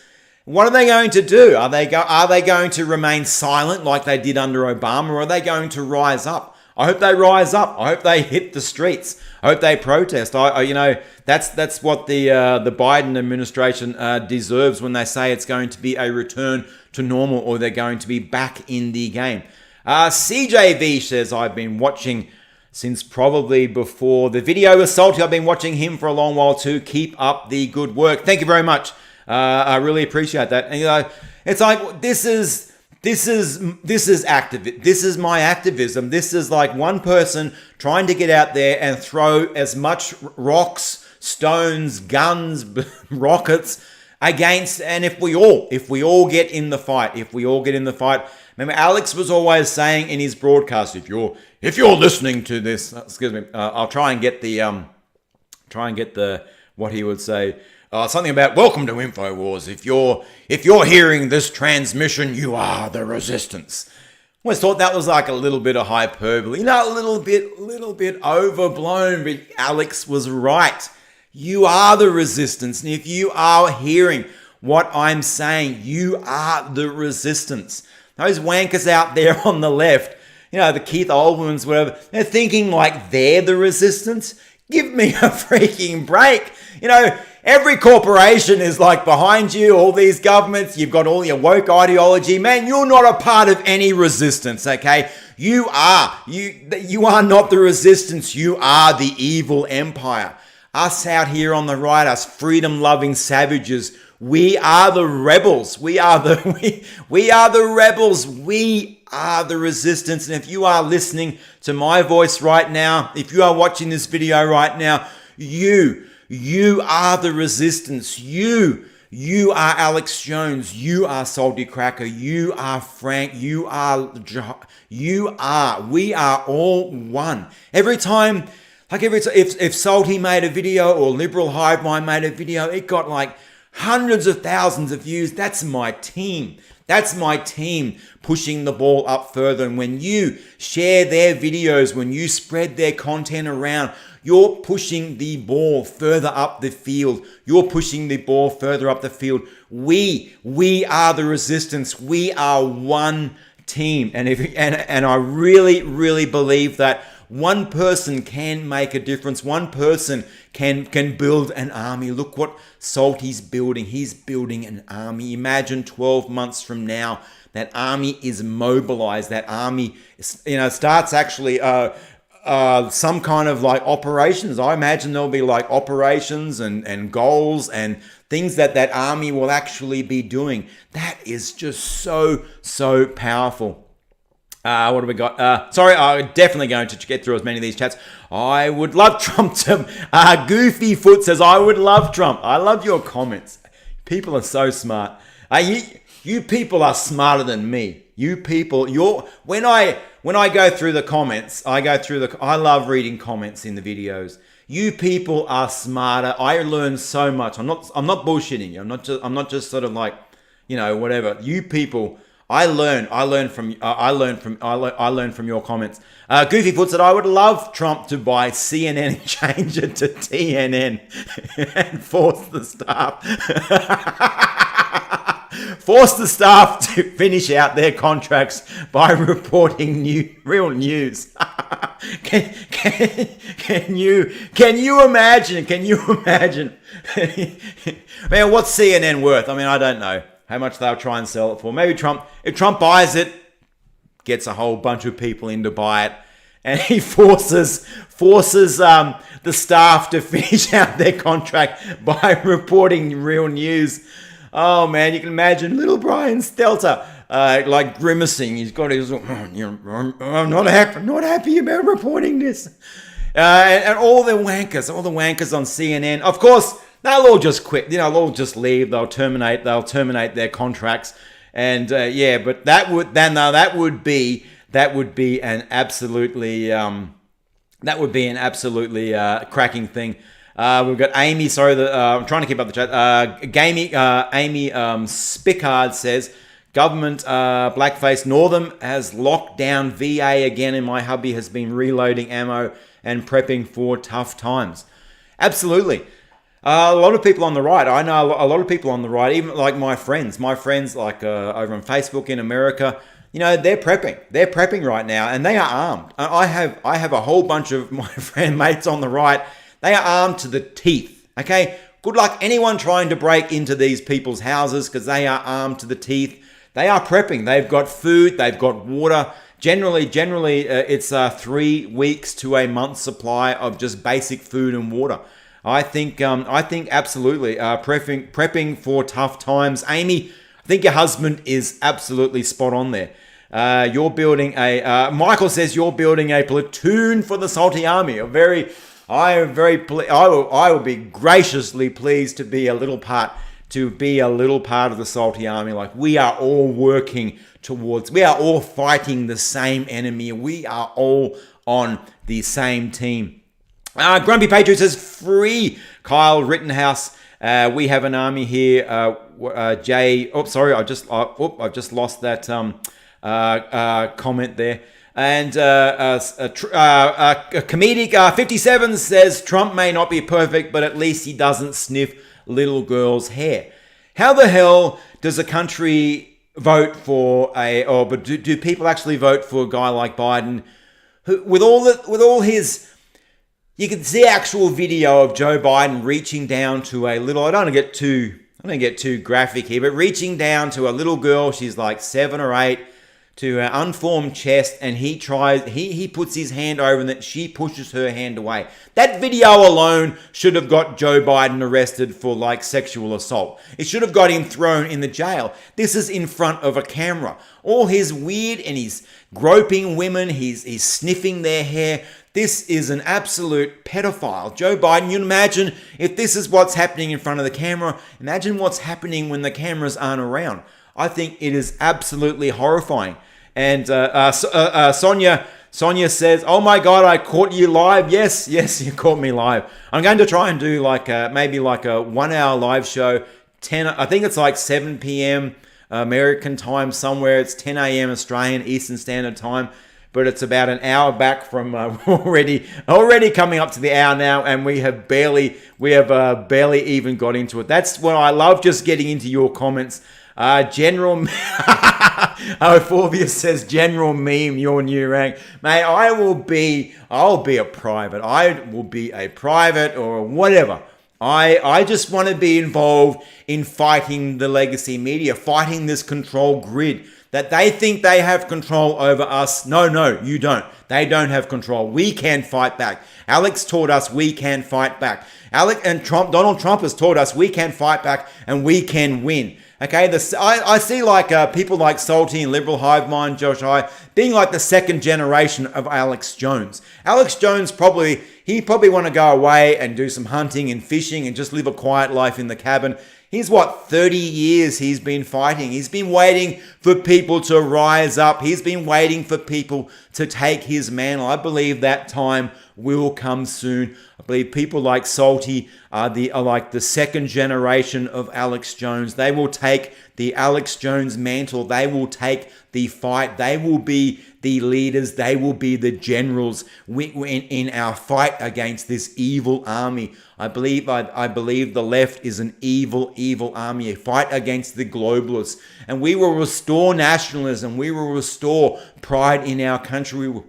What are they going to do? Are they going to remain silent like they did under Obama, or are they going to rise up? I hope they rise up. I hope they hit the streets. I hope they protest. That's what the Biden administration deserves when they say it's going to be a return to normal, or they're going to be back in the game. CJV says, I've been watching since probably before the video was Salty. I've been watching him for a long while too. Keep up the good work. Thank you very much. I really appreciate that. And it's like this is active. This is my activism. This is like one person trying to get out there and throw as much rocks, stones, guns, rockets against. And if we all get in the fight, remember Alex was always saying in his broadcast, if you're listening to this, excuse me, I'll try and get the what he would say. Something about welcome to InfoWars. If you're hearing this transmission, you are the resistance. I always thought that was like a little bit of hyperbole, a little bit overblown. But Alex was right. You are the resistance. And if you are hearing what I'm saying, you are the resistance. Those wankers out there on the left, the Keith Olbermanns, whatever, they're thinking like they're the resistance. Give me a freaking break. Every corporation is like behind you, all these governments, you've got all your woke ideology. Man, you're not a part of any resistance, okay? You are not the resistance. You are the evil empire. Us out here on the right, us freedom-loving savages, we are the rebels. We are the rebels. We are the resistance. And if you are listening to my voice right now, if you are watching this video right now, you are the resistance. You are Alex Jones. You are Salty Cracker. You are Frank. We are all one. Every time, if Salty made a video or Liberal Hive Mind made a video, it got like hundreds of thousands of views. That's my team. That's my team pushing the ball up further. And when you share their videos, when you spread their content around, you're pushing the ball further up the field. You're pushing the ball further up the field. We are the resistance. We are one team. And I really, really believe that one person can make a difference. One person can build an army. Look what Salty's building. He's building an army. Imagine 12 months from now, that army is mobilized. That army, starts actually some kind of like operations. I imagine there'll be like operations and goals and things that army will actually be doing. That is just so powerful. What have we got? I'm definitely going to get through as many of these chats. I would love Trump to... Goofy Foot says, I would love Trump. I love your comments. People are so smart. You people are smarter than me. You people, when I go through the comments, I love reading comments in the videos. You people are smarter. I learn so much. I'm not bullshitting you. I'm not just sort of like, whatever. You people... I learn from your comments. Goofy Foot said, I would love Trump to buy CNN and change it to TNN and force the staff to finish out their contracts by reporting real news. Can you imagine? Man, what's CNN worth? I mean, I don't know how much they'll try and sell it for. Maybe if Trump buys it, gets a whole bunch of people in to buy it, and he forces the staff to finish out their contract by reporting real news. Oh man, you can imagine little Brian Stelter like grimacing. He's got his, I'm not happy about reporting this. And all the wankers on CNN, of course, they'll all just quit. They'll all just leave. They'll terminate their contracts. And but that would be an absolutely cracking thing. We've got Amy. Sorry, I'm trying to keep up the chat. Amy Spickard says, government blackface Northam has locked down VA again, and my hubby has been reloading ammo and prepping for tough times. Absolutely. A lot of people on the right. I know a lot of people on the right, even like my friends like over on Facebook in America. They're prepping. They're prepping right now, and they are armed. I have a whole bunch of my friend mates on the right. They are armed to the teeth. Okay, good luck anyone trying to break into these people's houses, because they are armed to the teeth. They are prepping. They've got food. They've got water. Generally, it's 3 weeks to a month's supply of just basic food and water. I think absolutely prepping for tough times. Amy, I think your husband is absolutely spot on there. You're building Michael says you're building a platoon for the Salty Army. I will be graciously pleased to be a little part of the Salty Army. Like, we are all we are all fighting the same enemy. We are all on the same team. Grumpy Patriot says, free Kyle Rittenhouse. We have an army here. Jay. Oh, sorry. I've just lost that comment there. And a comedic 57 says Trump may not be perfect, but at least he doesn't sniff little girls' hair. How the hell does a country vote for but do people actually vote for a guy like Biden, who with all his, you can see actual video of Joe Biden reaching down to a little, I don't get too graphic here, but reaching down to a little girl, she's like 7 or 8, to her unformed chest, and he puts his hand over and she pushes her hand away. That video alone should have got Joe Biden arrested for like sexual assault. It should have got him thrown in the jail. This is in front of a camera. All his weird, and he's groping women, he's sniffing their hair. This is an absolute pedophile. Joe Biden, you imagine if this is what's happening in front of the camera, imagine what's happening when the cameras aren't around. I think it is absolutely horrifying. And Sonia says, "Oh my God, I caught you live." Yes, you caught me live. I'm going to try and do maybe a 1 hour live show. I think it's like 7 p.m. American time somewhere. It's 10 a.m. Australian Eastern Standard Time. But it's about an hour back from already coming up to the hour now, and we have barely even got into it. That's what I love, just getting into your comments. General Forbius says, General Meme, your new rank. Mate, I'll be a private. I will be a private or whatever. I just want to be involved in fighting the legacy media, fighting this control grid that they think they have control over us. No, you don't. They don't have control. We can fight back. Alex taught us we can fight back. Donald Trump has taught us we can fight back and we can win. Okay, I see people like Salty and Liberal Hive Mind, Josh High, being like the second generation of Alex Jones. Alex Jones probably want to go away and do some hunting and fishing and just live a quiet life in the cabin. He's 30 years he's been fighting. He's been waiting for people to rise up. He's been waiting for people to take his mantle. I believe that time will come soon. I believe people like Salty are like the second generation of Alex Jones. They will take the Alex Jones mantle. They will take the fight. They will be the leaders. They will be the generals in our fight against this evil army. I believe the left is an evil army, a fight against the globalists. And we will restore nationalism. We will restore pride in our country.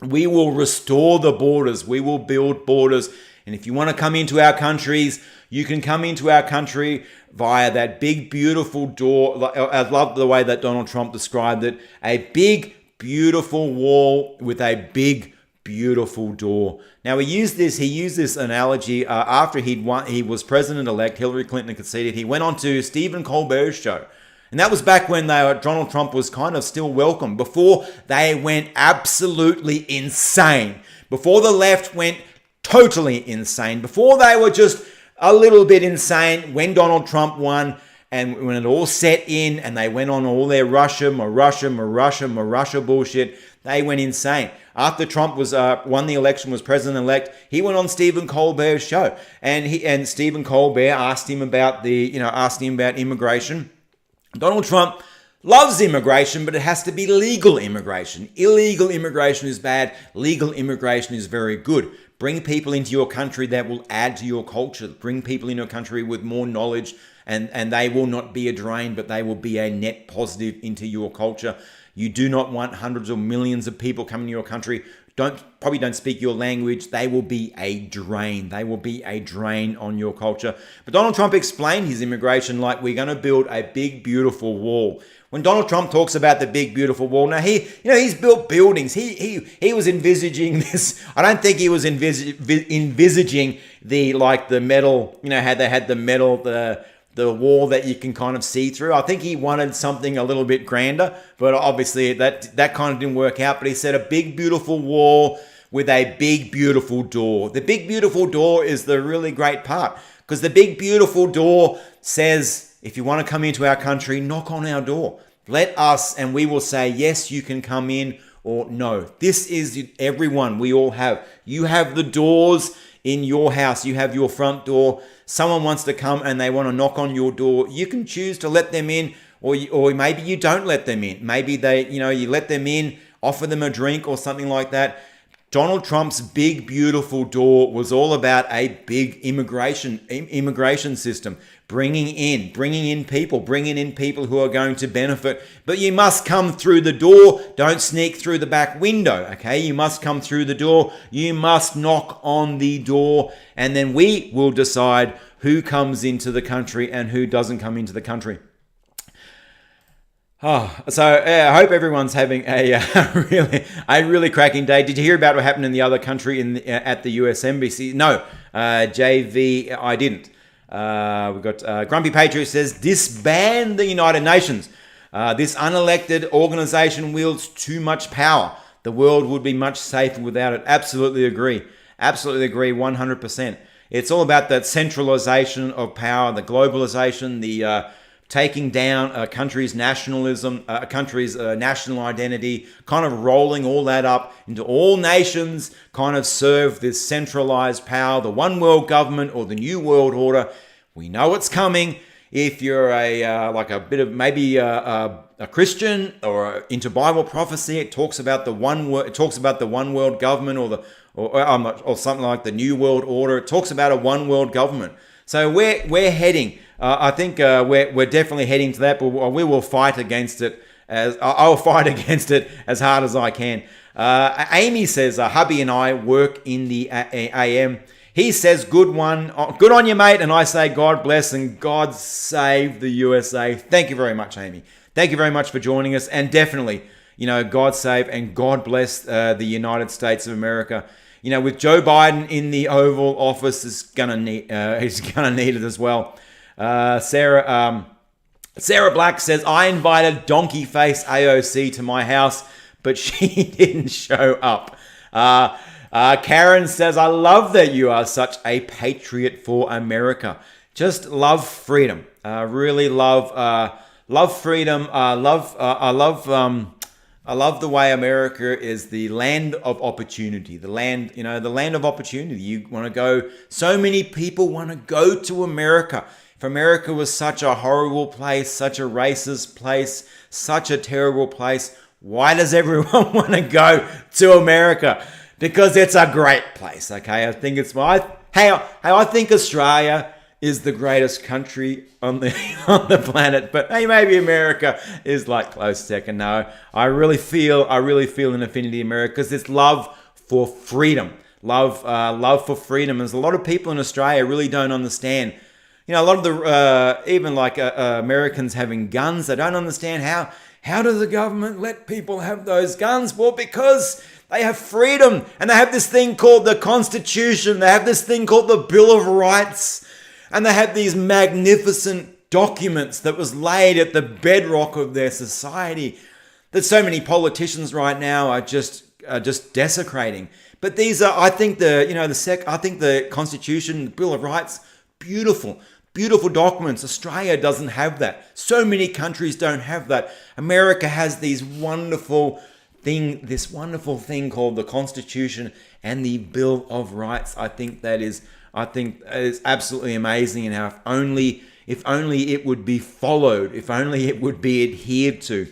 We will restore the borders. We will build borders. And if you want to come into our countries, you can come into our country via that big, beautiful door. I love the way that Donald Trump described it. A big, beautiful wall with a big, beautiful door. Now, he used this analogy after he was president-elect, Hillary Clinton conceded. He went on to Stephen Colbert's show. And that was back when Donald Trump was kind of still welcome, before they went absolutely insane, before the left went totally insane, before they were just a little bit insane when Donald Trump won, and when it all set in and they went on all their Russia bullshit, they went insane. After Trump won the election, was president-elect, he went on Stephen Colbert's show, and Stephen Colbert asked him about immigration. Donald Trump loves immigration, but it has to be legal immigration. Illegal immigration is bad. Legal immigration is very good. Bring people into your country that will add to your culture. Bring people into your country with more knowledge, and they will not be a drain, but they will be a net positive into your culture. You do not want hundreds of millions of people coming to your country probably don't speak your language. They will be a drain. They will be a drain on your culture. But Donald Trump explained his immigration like, we're going to build a big, beautiful wall. When Donald Trump talks about the big, beautiful wall, now he's built buildings. He was envisaging this. I don't think he was envisaging the metal, how they had the metal, the wall that you can kind of see through. I think he wanted something a little bit grander, but obviously that kind of didn't work out. But he said a big, beautiful wall with a big, beautiful door. The big, beautiful door is the really great part, because the big, beautiful door says, if you want to come into our country, knock on our door. Let us, and we will say, yes, you can come in, or no. This is everyone. We all have. You have the doors in your house. You have your front door. Someone wants to come and they want to knock on your door. You can choose to let them in, or maybe you don't let them in. Maybe you let them in offer them a drink or something like that. Donald Trump's big, beautiful door was all about a big immigration system, bringing in people who are going to benefit. But you must come through the door. Don't sneak through the back window, okay? You must come through the door. You must knock on the door, and then we will decide who comes into the country and who doesn't come into the country. I hope everyone's having a really cracking day. Did you hear about what happened in the other country at the US Embassy? No, JV, I didn't. We've got Grumpy Patriot says, disband the United Nations. This unelected organization wields too much power. The world would be much safer without it. Absolutely agree. 100%. It's all about that centralization of power, the globalization, the taking down a country's nationalism, a country's national identity, kind of rolling all that up into all nations, kind of serve this centralized power, the one world government or the new world order. We know it's coming. If you're a Christian or into Bible prophecy, it talks about the one world government or something like the new world order. It talks about a one world government. So we're heading. I think we're definitely heading to that, but we will fight against it. I'll fight against it as hard as I can. Amy says, hubby and I work in the AM. He says, good on you, mate. And I say, God bless and God save the USA. Thank you very much, Amy. Thank you very much for joining us. And definitely, God save and God bless the United States of America. With Joe Biden in the Oval Office, he's gonna need it as well. Sarah Black says, I invited Donkey Face AOC to my house, but she didn't show up. Karen says, I love that you are such a patriot for America. Just love freedom. Really love freedom. I love the way America is the land of opportunity. The land of opportunity. You want to go. So many people want to go to America. If America was such a horrible place, such a racist place, such a terrible place, why does everyone want to go to America? Because it's a great place. Okay, I think I think Australia is the greatest country on the planet, but hey, maybe America is like close second. No, I really feel an affinity to America because it's love for freedom, love for freedom. There's a lot of people in Australia really don't understand. A lot of the even like Americans having guns, they don't understand how does the government let people have those guns? Well, because they have freedom and they have this thing called the Constitution. They have this thing called the Bill of Rights. And they have these magnificent documents that was laid at the bedrock of their society that so many politicians right now are just desecrating. But these are, I think the Constitution, the Bill of Rights, beautiful documents. Australia doesn't have that. So many countries don't have that. America has this wonderful thing called the Constitution and the Bill of Rights. I think that is absolutely amazing, and how if only it would be followed, if only it would be adhered to.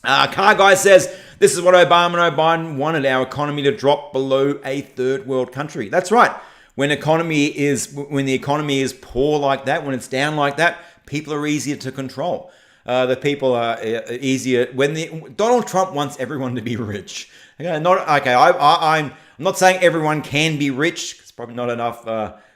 Car Guy says, this is what Obama and Biden wanted, our economy to drop below a third world country. That's right. When the economy is poor like that, when it's down like that, people are easier to control. The people are easier. Donald Trump wants everyone to be rich. I'm not saying everyone can be rich. It's probably not enough.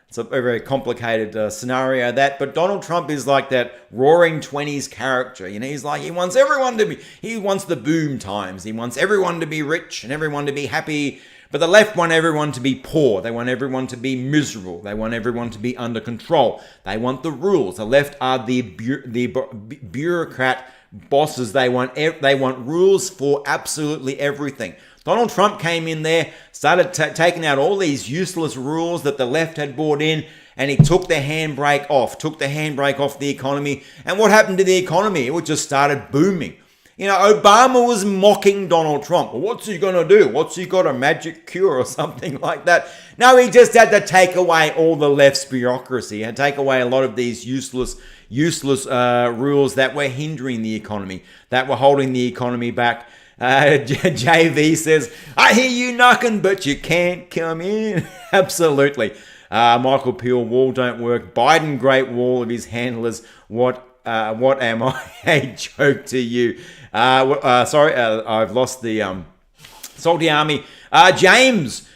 It's a very complicated scenario but Donald Trump is like that Roaring Twenties character. He's like, he wants the boom times. He wants everyone to be rich and everyone to be happy. But the left want everyone to be poor. They want everyone to be miserable. They want everyone to be under control. They want the rules. The left are the bureaucrat bosses. They want rules for absolutely everything. Donald Trump came in there, started taking out all these useless rules that the left had brought in, and he took the handbrake off the economy. And what happened to the economy? It just started booming. Obama was mocking Donald Trump. Well, what's he going to do? What's he got, a magic cure or something like that? No, he just had to take away all the left's bureaucracy and take away a lot of these useless rules that were hindering the economy, that were holding the economy back. JV says, I hear you knocking, but you can't come in. Absolutely. Michael Peel, wall don't work. Biden, great wall of his handlers. What am I? A joke to you. Sorry, I've lost the Salty Army. James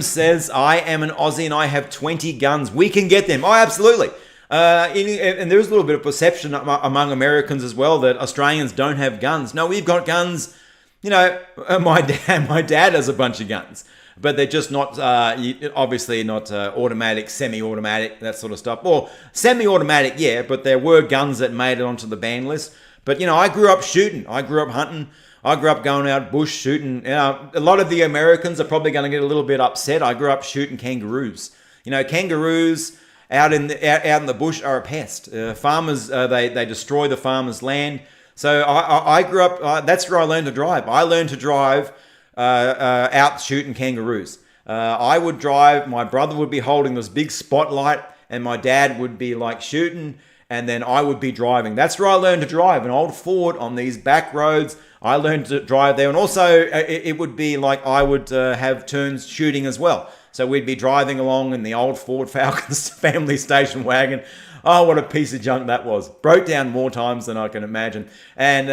says, I am an Aussie and I have 20 guns. We can get them. Oh, absolutely. And there's a little bit of perception among Americans as well that Australians don't have guns. No, we've got guns. My dad has a bunch of guns, but they're just not, obviously not automatic, semi-automatic, that sort of stuff. Or semi-automatic, yeah, but there were guns that made it onto the ban list. But, I grew up shooting. I grew up hunting. I grew up going out bush shooting. A lot of the Americans are probably going to get a little bit upset. I grew up shooting kangaroos. Kangaroos out in the bush are a pest. Farmers, they destroy the farmers' land. So I grew up, that's where I learned to drive. I learned to drive out shooting kangaroos. I would drive, my brother would be holding this big spotlight, and my dad would be like shooting, and then I would be driving. That's where I learned to drive, an old Ford on these back roads. I learned to drive there, and also it would be like I would have turns shooting as well. So we'd be driving along in the old Ford Falcons family station wagon. Oh, what a piece of junk that was. Broke down more times than I can imagine. And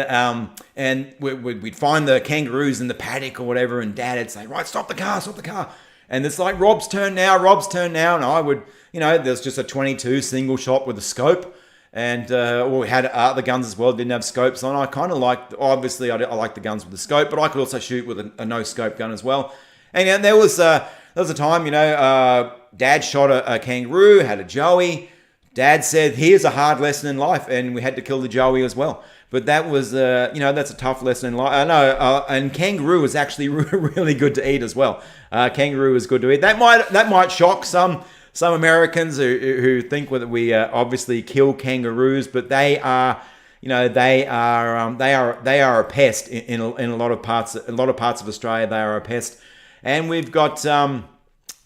we'd find the kangaroos in the paddock or whatever, and Dad would say, right, stop the car. And it's like, Rob's turn now. And I would, there's just a 22 single shot with a scope. And we had other guns as well, didn't have scopes on. I kind of liked, obviously, I like the guns with the scope, but I could also shoot with a no-scope gun as well. And there was a time, Dad shot a kangaroo, had a joey. Dad said, here's a hard lesson in life, and we had to kill the joey as well. But that was, that's a tough lesson in life. I know, and kangaroo is actually really good to eat as well. Kangaroo is good to eat. That might shock some Americans who think that we obviously kill kangaroos, but they are a pest in a lot of parts of Australia. They are a pest, and we've got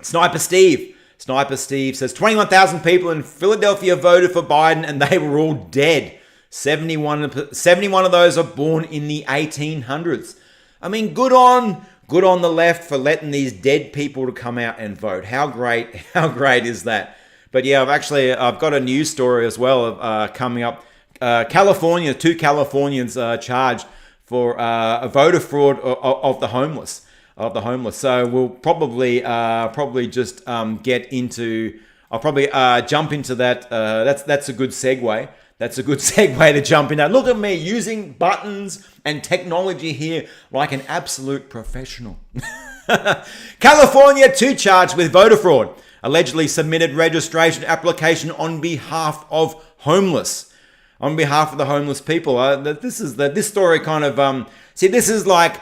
Sniper Steve. Sniper Steve says 21,000 people in Philadelphia voted for Biden, and they were all dead. 71 of those are born in the 1800s. I mean, good on the left for letting these dead people to come out and vote. How great is that? But yeah, I've got a news story as well coming up. California, 2 Californians charged for a voter fraud of the homeless. So we'll probably just get into. I'll probably jump into that. That's a good segue. That's a good segue to jump in. Now, look at me using buttons and technology here like an absolute professional. California, 2 charged with voter fraud. Allegedly submitted registration application on behalf of homeless. On behalf of the homeless people. This story kind of... this is like...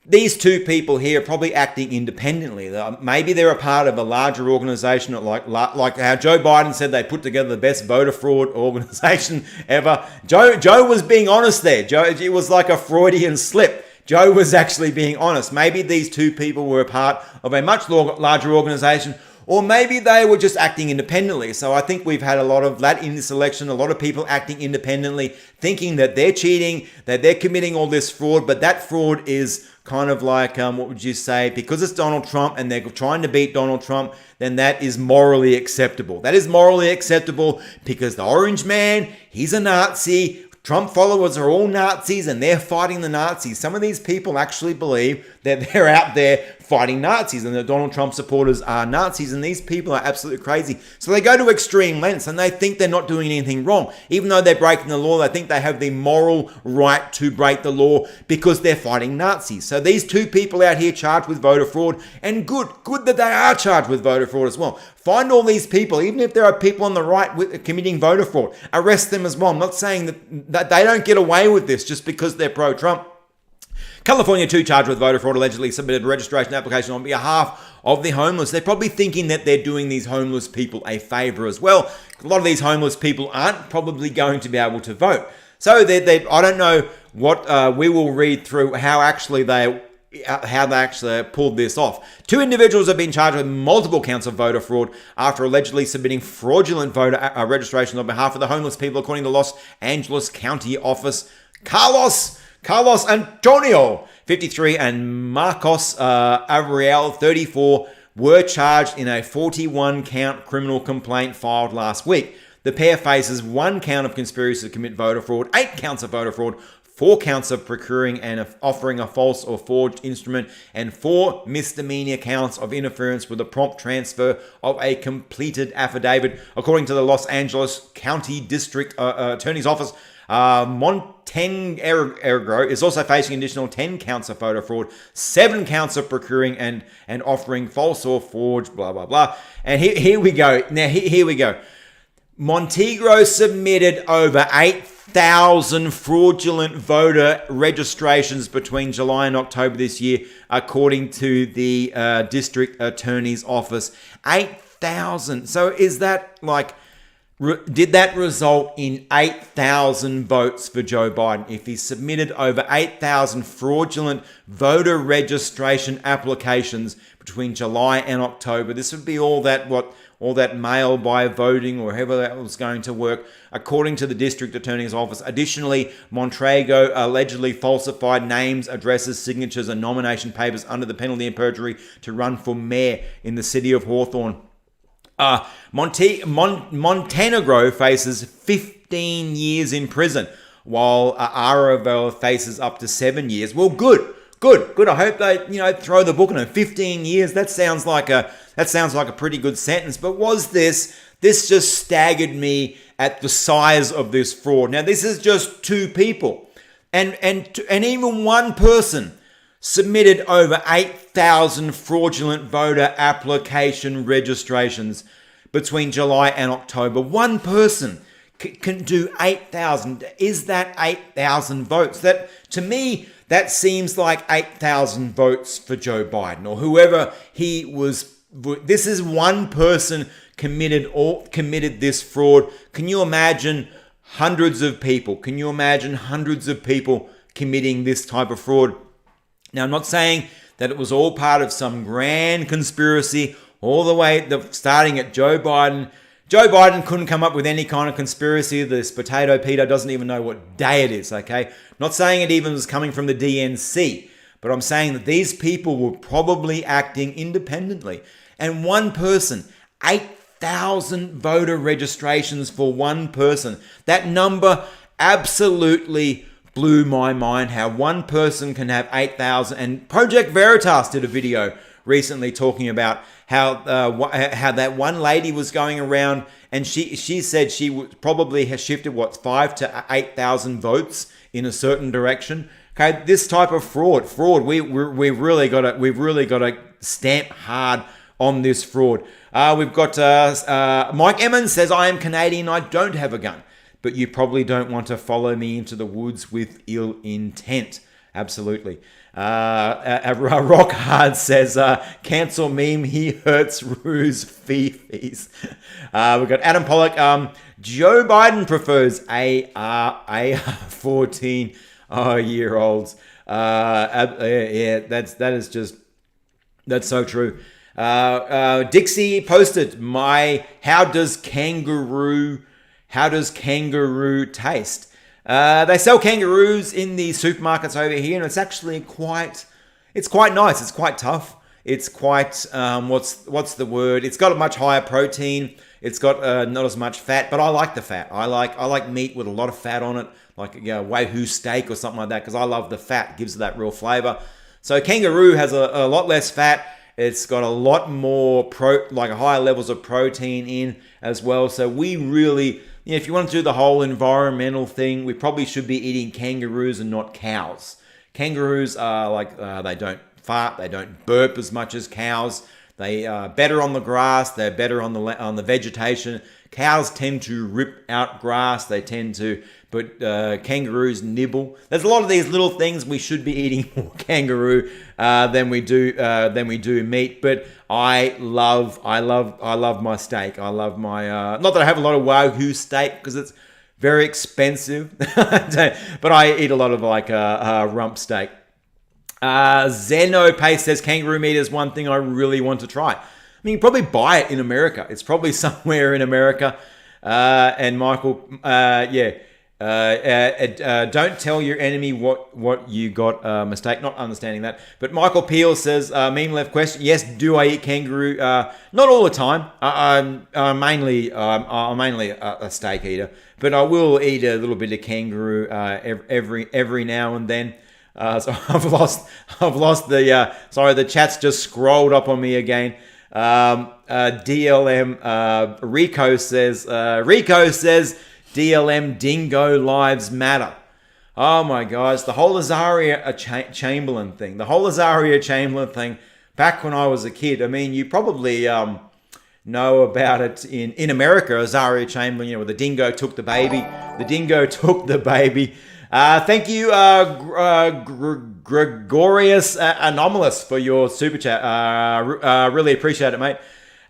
These 2 people here are probably acting independently. Maybe they're a part of a larger organization, like how Joe Biden said they put together the best voter fraud organization ever. Joe was being honest there. It was like a Freudian slip. Joe was actually being honest. Maybe these 2 people were a part of a much larger organization, or maybe they were just acting independently. So I think we've had a lot of that in this election, a lot of people acting independently, thinking that they're cheating, that they're committing all this fraud, but that fraud is kind of like, what would you say, because it's Donald Trump and they're trying to beat Donald Trump, then that is morally acceptable. That is morally acceptable because the orange man, he's a Nazi. Trump followers are all Nazis and they're fighting the Nazis. Some of these people actually believe that they're out there fighting Nazis and that Donald Trump supporters are Nazis, and these people are absolutely crazy. So they go to extreme lengths and they think they're not doing anything wrong. Even though they're breaking the law, they think they have the moral right to break the law because they're fighting Nazis. So these 2 people out here charged with voter fraud, and good that they are charged with voter fraud as well. Find all these people, even if there are people on the right committing voter fraud, arrest them as well. I'm not saying that they don't get away with this just because they're pro-Trump. California, 2 charged with voter fraud, allegedly submitted a registration application on behalf of the homeless. They're probably thinking that they're doing these homeless people a favor as well. A lot of these homeless people aren't probably going to be able to vote. So I don't know what we will read through how they actually pulled this off. 2 individuals have been charged with multiple counts of voter fraud after allegedly submitting fraudulent voter registration on behalf of the homeless people, according to Los Angeles County Office. Carlos Carlos Antonio, 53, and Marcos Avriel, 34, were charged in a 41-count criminal complaint filed last week. The pair faces 1 count of conspiracy to commit voter fraud, 8 counts of voter fraud, 4 counts of procuring and offering a false or forged instrument, and 4 misdemeanor counts of interference with the prompt transfer of a completed affidavit. According to the Los Angeles County District Attorney's Office, Montenegro is also facing an additional 10 counts of voter fraud, 7 counts of procuring and offering false or forged, blah, blah, blah. And here we go. Now, here we go. Montenegro submitted over 8,000 fraudulent voter registrations between July and October this year, according to the District Attorney's Office. 8,000. So is that like... Did that result in 8,000 votes for Joe Biden? If he submitted over 8,000 fraudulent voter registration applications between July and October, this would be all that mail by voting or however that was going to work, according to the District Attorney's Office. Additionally, Montenegro allegedly falsified names, addresses, signatures, and nomination papers under the penalty of perjury to run for mayor in the city of Hawthorne. Montenegro faces 15 years in prison, while Aravel faces up to 7 years. Well, good. I hope they, throw the book in him. 15 years. That sounds like a pretty good sentence. But this just staggered me at the size of this fraud. Now, this is just 2 people, and even one person submitted over 8,000 fraudulent voter application registrations between July and October. One person can do 8,000. Is that 8,000 votes? That, to me, that seems like 8,000 votes for Joe Biden or whoever he was. This is one person committed this fraud. Can you imagine hundreds of people? Can you imagine hundreds of people committing this type of fraud? Now, I'm not saying that it was all part of some grand conspiracy all the way starting at Joe Biden. Joe Biden couldn't come up with any kind of conspiracy. This Potato Peter doesn't even know what day it is, okay? Not saying it even was coming from the DNC, but I'm saying that these people were probably acting independently. And one person, 8,000 voter registrations for one person. That number absolutely blew my mind, how one person can have 8,000. And Project Veritas did a video recently talking about how that one lady was going around, and she said she probably has shifted 5,000 to 8,000 votes in a certain direction. Okay, this type of fraud, we've really got to stamp hard on this fraud. We've got Mike Emmons says, "I am Canadian. I don't have a gun, but you probably don't want to follow me into the woods with ill intent." Absolutely. Rock Hard says, "Cancel meme, he hurts Ruse Fifis." We've got Adam Pollock. Joe Biden prefers AR-14 year olds. Yeah, that's so true. Dixie posted, how does kangaroo taste? They sell kangaroos in the supermarkets over here, and it's actually quite nice. It's quite tough. It's quite what's the word? It's got a much higher protein. It's got not as much fat, but I like the fat. I like meat with a lot of fat on it, like Wagyu steak or something like that, because I love the fat. It gives it that real flavor. So kangaroo has a lot less fat. It's got a lot more higher levels of protein in as well. So we really, if you want to do the whole environmental thing, we probably should be eating kangaroos and not cows. Kangaroos are they don't fart, they don't burp as much as cows. They are better on the grass. They're better on the vegetation. Cows tend to rip out grass. They tend to, but kangaroos nibble. There's a lot of these little things. We should be eating more kangaroo than we do meat. But I love my steak. I love my not that I have a lot of Wagyu steak because it's very expensive, but I eat a lot of rump steak. Zeno Pace says kangaroo meat is one thing I really want to try. I mean, you can probably buy it in America. It's probably somewhere in America. And Michael, Don't tell your enemy what you got. Mistake, not understanding that. But Michael Peel says, meme left question. Yes, do I eat kangaroo? Not all the time. I'm mainly a steak eater, but I will eat a little bit of kangaroo every now and then. So I've lost the. Sorry, the chat's just scrolled up on me again. DLM Rico says DLM Dingo Lives Matter. Oh my gosh, the whole Azaria Chamberlain thing. Back when I was a kid. I mean, you probably know about it in America. Azaria Chamberlain, where the dingo took the baby. Thank you, Gregorius Anomalous, for your super chat. Really appreciate it, mate.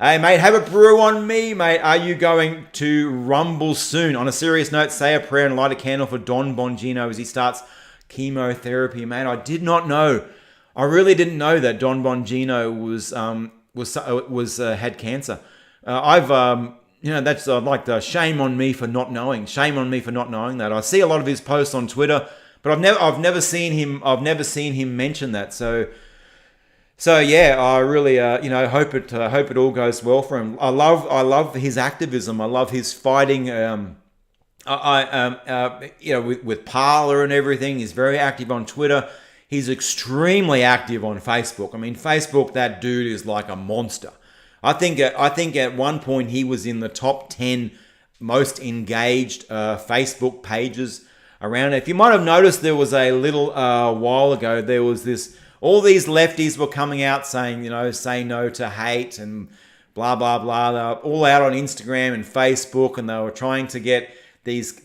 Hey, mate, have a brew on me, mate. Are you going to rumble soon? On a serious note, say a prayer and light a candle for Don Bongino as he starts chemotherapy, mate. I did not know. I really didn't know that Don Bongino had cancer. That's like the shame on me for not knowing. Shame on me for not knowing that. I see a lot of his posts on Twitter, but I've never seen him mention that. So yeah, I really hope it all goes well for him. I love his activism. I love his fighting. With Parler and everything. He's very active on Twitter. He's extremely active on Facebook. I mean, Facebook, that dude is like a monster. I think at one point he was in the top 10 most engaged Facebook pages around. If you might have noticed, there was a little while ago, there was this. All these lefties were coming out saying, say no to hate and blah, blah, blah. They were all out on Instagram and Facebook, and they were trying to get these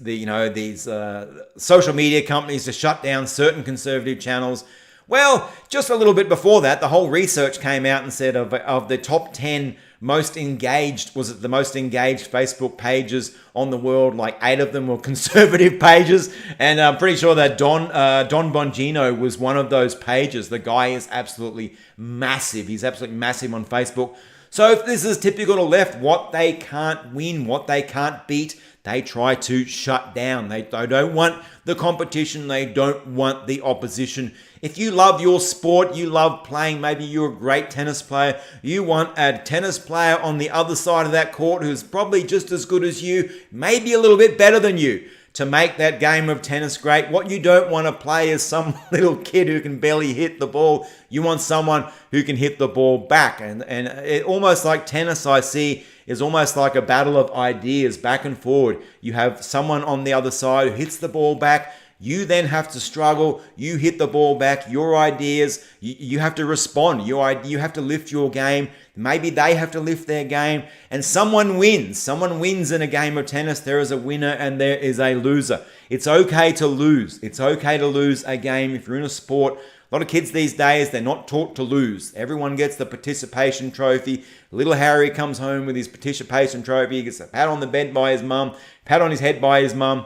social media companies to shut down certain conservative channels. Well, just a little bit before that, the whole research came out and said of the top 10 most engaged Facebook pages on the world, like 8 of them were conservative pages, and I'm pretty sure that Don Bongino was one of those pages. The guy is absolutely massive. He's absolutely massive on Facebook. So if this is typical to left, what they can't win, what they can't beat, they try to shut down. They don't want the competition. They don't want the opposition. If you love your sport, you love playing, maybe you're a great tennis player, you want a tennis player on the other side of that court who's probably just as good as you, maybe a little bit better than you, to make that game of tennis great. What you don't want to play is some little kid who can barely hit the ball. You want someone who can hit the ball back. And it almost like tennis, I see, is almost like a battle of ideas back and forward. You have someone on the other side who hits the ball back. You then have to struggle. You hit the ball back. Your ideas, you have to respond. You have to lift your game. Maybe they have to lift their game. And someone wins. Someone wins in a game of tennis. There is a winner and there is a loser. It's okay to lose. It's okay to lose a game if you're in a sport. A lot of kids these days, they're not taught to lose. Everyone gets the participation trophy. Little Harry comes home with his participation trophy. He gets a pat on the head by his mum, pat on his head by his mum.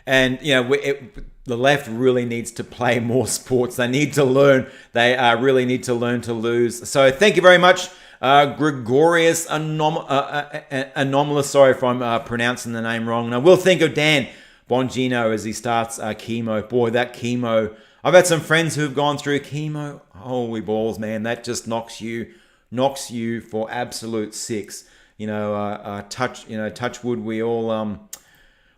And, the left really needs to play more sports. They need to learn. They really need to learn to lose. So thank you very much, Gregorius Anomalous. Sorry if I'm pronouncing the name wrong. And I will think of Dan Bongino as he starts chemo. Boy, that chemo. I've had some friends who've gone through chemo. Holy balls, man. That just knocks you for absolute six. Touch wood. We all...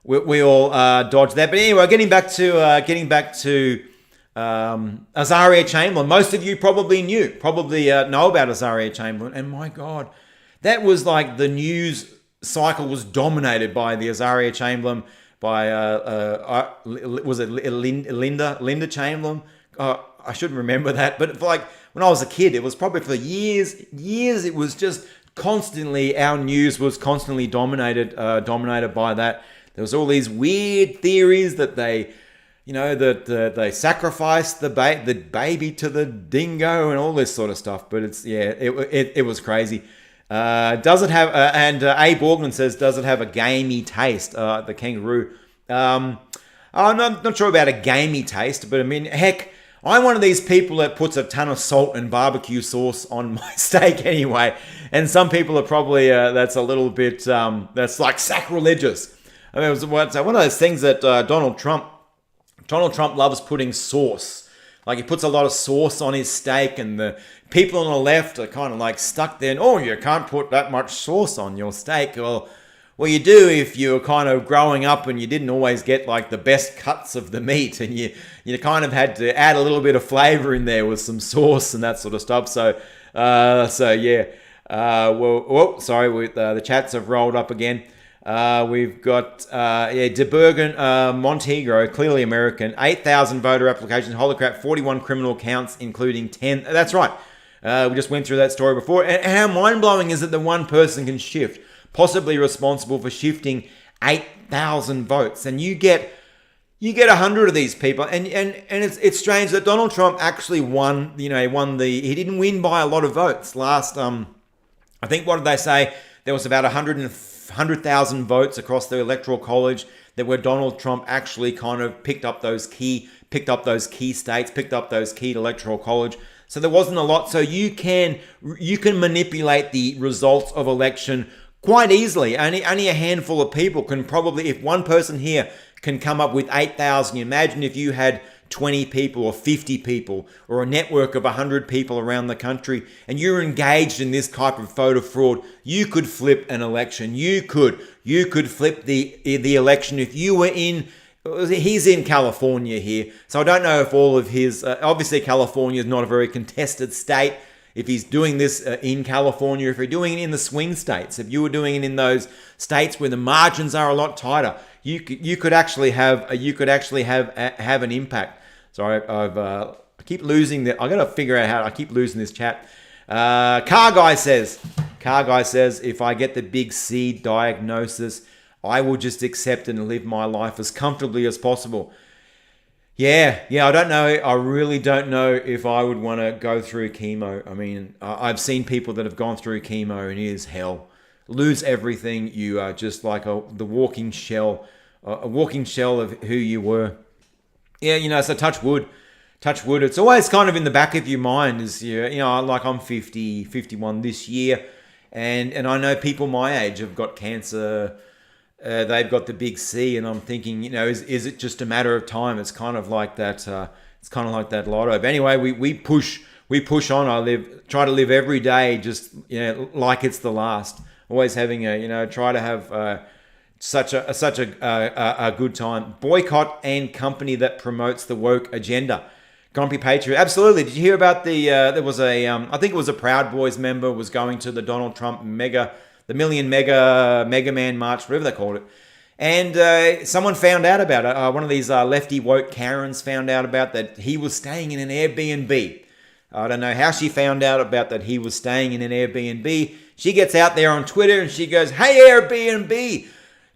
We all dodged that. But anyway, getting back to Azaria Chamberlain. Most of you probably know about Azaria Chamberlain. And my God, that was like the news cycle was dominated by the Azaria Chamberlain, by, was it Linda Chamberlain? I shouldn't remember that. But like when I was a kid, it was probably for years, it was just constantly, our news was constantly dominated by that. There was all these weird theories that they sacrificed the baby to the dingo and all this sort of stuff. But it was crazy. Does it have? Abe Borgman says, does it have a gamey taste? The kangaroo. I'm not sure about a gamey taste, but I mean, heck, I'm one of these people that puts a ton of salt and barbecue sauce on my steak anyway. And some people are probably that's a little bit that's like sacrilegious. I mean, it was one of those things that Donald Trump loves putting sauce. Like, he puts a lot of sauce on his steak, and the people on the left are kind of like stuck there. And, oh, you can't put that much sauce on your steak. Well, you do if you're kind of growing up and you didn't always get like the best cuts of the meat, and you kind of had to add a little bit of flavor in there with some sauce and that sort of stuff. So yeah. The chats have rolled up again. We've got De Bergen, Montenegro, clearly American, 8,000 voter applications. Holy crap, 41 criminal counts, including 10. That's right. We just went through that story before. And how mind-blowing is it that one person can shift, possibly responsible for shifting 8,000 votes, and you get 100 of these people, and it's strange that Donald Trump actually won. He didn't win by a lot of votes last. I think, what did they say? There was about 100,000 votes across the Electoral College that where Donald Trump actually kind of picked up those key states, picked up those key Electoral College. So there wasn't a lot. So you can manipulate the results of election quite easily. Only a handful of people can probably, if one person here can come up with 8,000, imagine if you had 20 people or 50 people or a network of 100 people around the country, and you're engaged in this type of voter fraud, you could flip an election. You could flip the election if you were in. He's in California here, so I don't know if all of his. Obviously, California is not a very contested state. If he's doing this in California, if you're doing it in the swing states, if you were doing it in those states where the margins are a lot tighter, you could actually have an impact. Sorry, I keep losing I got to figure out how I keep losing this chat. Car guy says, if I get the big C diagnosis, I will just accept it and live my life as comfortably as possible. Yeah, I don't know. I really don't know if I would want to go through chemo. I mean, I've seen people that have gone through chemo, and it is hell. Lose everything. You are just like the walking shell, a walking shell of who you were. Yeah, so touch wood. It's always kind of in the back of your mind is, like I'm 50, 51 this year, and I know people my age have got cancer. They've got the big C, and I'm thinking, is it just a matter of time? It's kind of like that. It's kind of like that lotto. But anyway, we push on. I try to live every day just like it's the last. Always having try to have such a good time. Boycott and company that promotes the woke agenda. Grumpy Patriot. Absolutely. Did you hear about there was I think it was a Proud Boys member was going to the Donald Trump the Million Mega Man March, whatever they called it. And someone found out about it. One of these lefty woke Karens found out about that he was staying in an Airbnb. I don't know how she found out about that he was staying in an Airbnb. She gets out there on Twitter and she goes, "Hey Airbnb,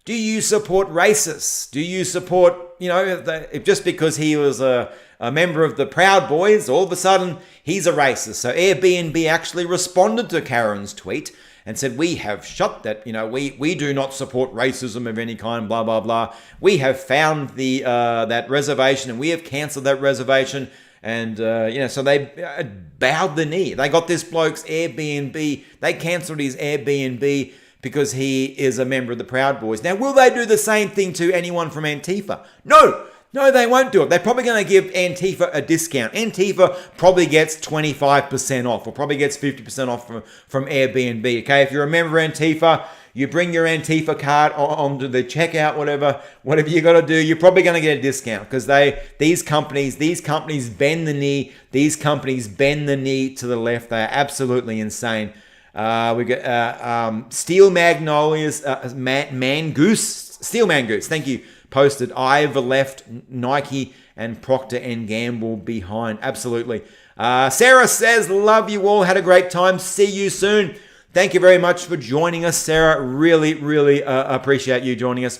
do you support racists? Do you support, just because he was a member of the Proud Boys, all of a sudden he's a racist?" So Airbnb actually responded to Karen's tweet and said, "We have shut that, we do not support racism of any kind, blah, blah, blah. We have found that reservation and we have cancelled that reservation." And, so they bowed the knee. They got this bloke's Airbnb. They cancelled his Airbnb because he is a member of the Proud Boys. Now, will they do the same thing to anyone from Antifa? No, they won't do it. They're probably going to give Antifa a discount. Antifa probably gets 25% off or probably gets 50% off from Airbnb. Okay, if you're a member of Antifa, you bring your Antifa card onto the checkout, whatever you got to do, you're probably going to get a discount because these companies bend the knee. These companies bend the knee to the left. They are absolutely insane. We got Steel Magnolias, Steel Mangoose. Thank you. Posted, "I've left Nike and Procter & Gamble behind." Absolutely. Sarah says, "Love you all. Had a great time. See you soon." Thank you very much for joining us, Sarah. Really, really appreciate you joining us.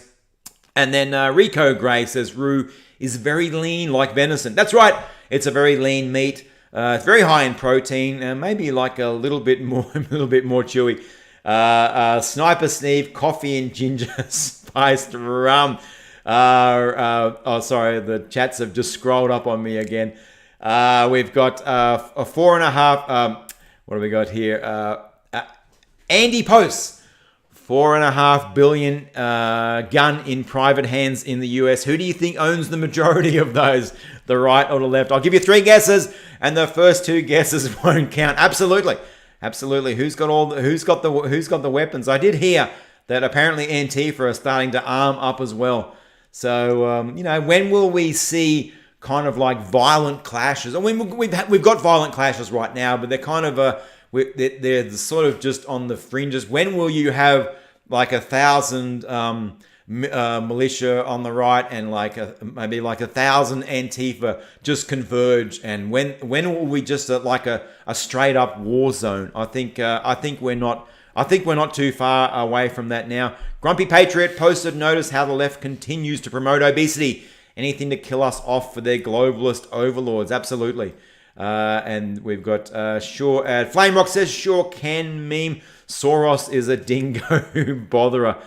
And then Rico Gray says, "Roo is very lean like venison." That's right. It's a very lean meat. It's very high in protein and maybe like a little bit more chewy. Sniper Steve, coffee and ginger spiced rum. Sorry, the chats have just scrolled up on me again. We've got a 4.5. What do we got here? Andy Post, 4.5 billion gun in private hands in the US. Who do you think owns the majority of those? The right or the left? I'll give you 3 guesses, and the first 2 guesses won't count. Absolutely. Who's got the weapons? I did hear that apparently Antifa are starting to arm up as well. So when will we see kind of like violent clashes? I mean, we've got violent clashes right now, but they're kind of they're sort of just on the fringes. When will you have like 1,000 militia on the right and maybe 1,000 Antifa just converge? And when will we just like a straight up war zone? I think we're not too far away from that now. Grumpy Patriot posted notice how the left continues to promote obesity. Anything to kill us off for their globalist overlords. Absolutely. And we've got Flame Rock says, sure can meme. Soros is a dingo botherer.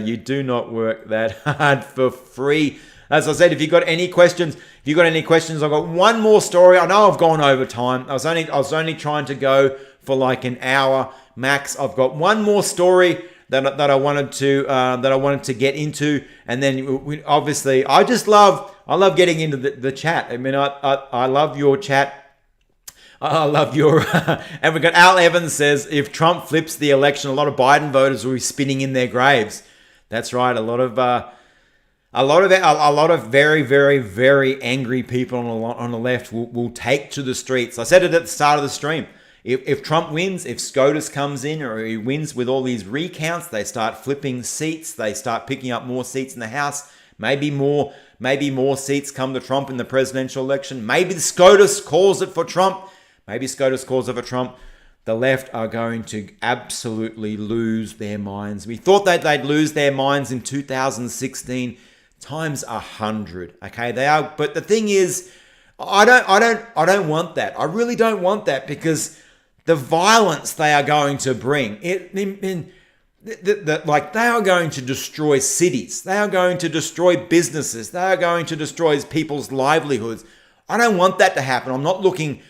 You do not work that hard for free. As I said, if you've got any questions, I've got one more story. I know I've gone over time. I was only trying to go for like an hour max. I've got one more story that I wanted to get into, and then obviously I love getting into the chat. I mean, I love your chat. I love your and we got Al Evans says, if Trump flips the election, a lot of Biden voters will be spinning in their graves. That's right. A lot of very, very, very angry people on the left will take to the streets. I said it at the start of the stream. If Trump wins, if SCOTUS comes in or he wins with all these recounts, they start flipping seats. They start picking up more seats in the House. Maybe more seats come to Trump in the presidential election. Maybe the SCOTUS calls it for Trump. The left are going to absolutely lose their minds. We thought that they'd lose their minds in 2016 times 100. Okay, they are. But the thing is, I don't want that. I really don't want that, because the violence they are going to bring, they are going to destroy cities. They are going to destroy businesses. They are going to destroy people's livelihoods. I don't want that to happen. I'm not looking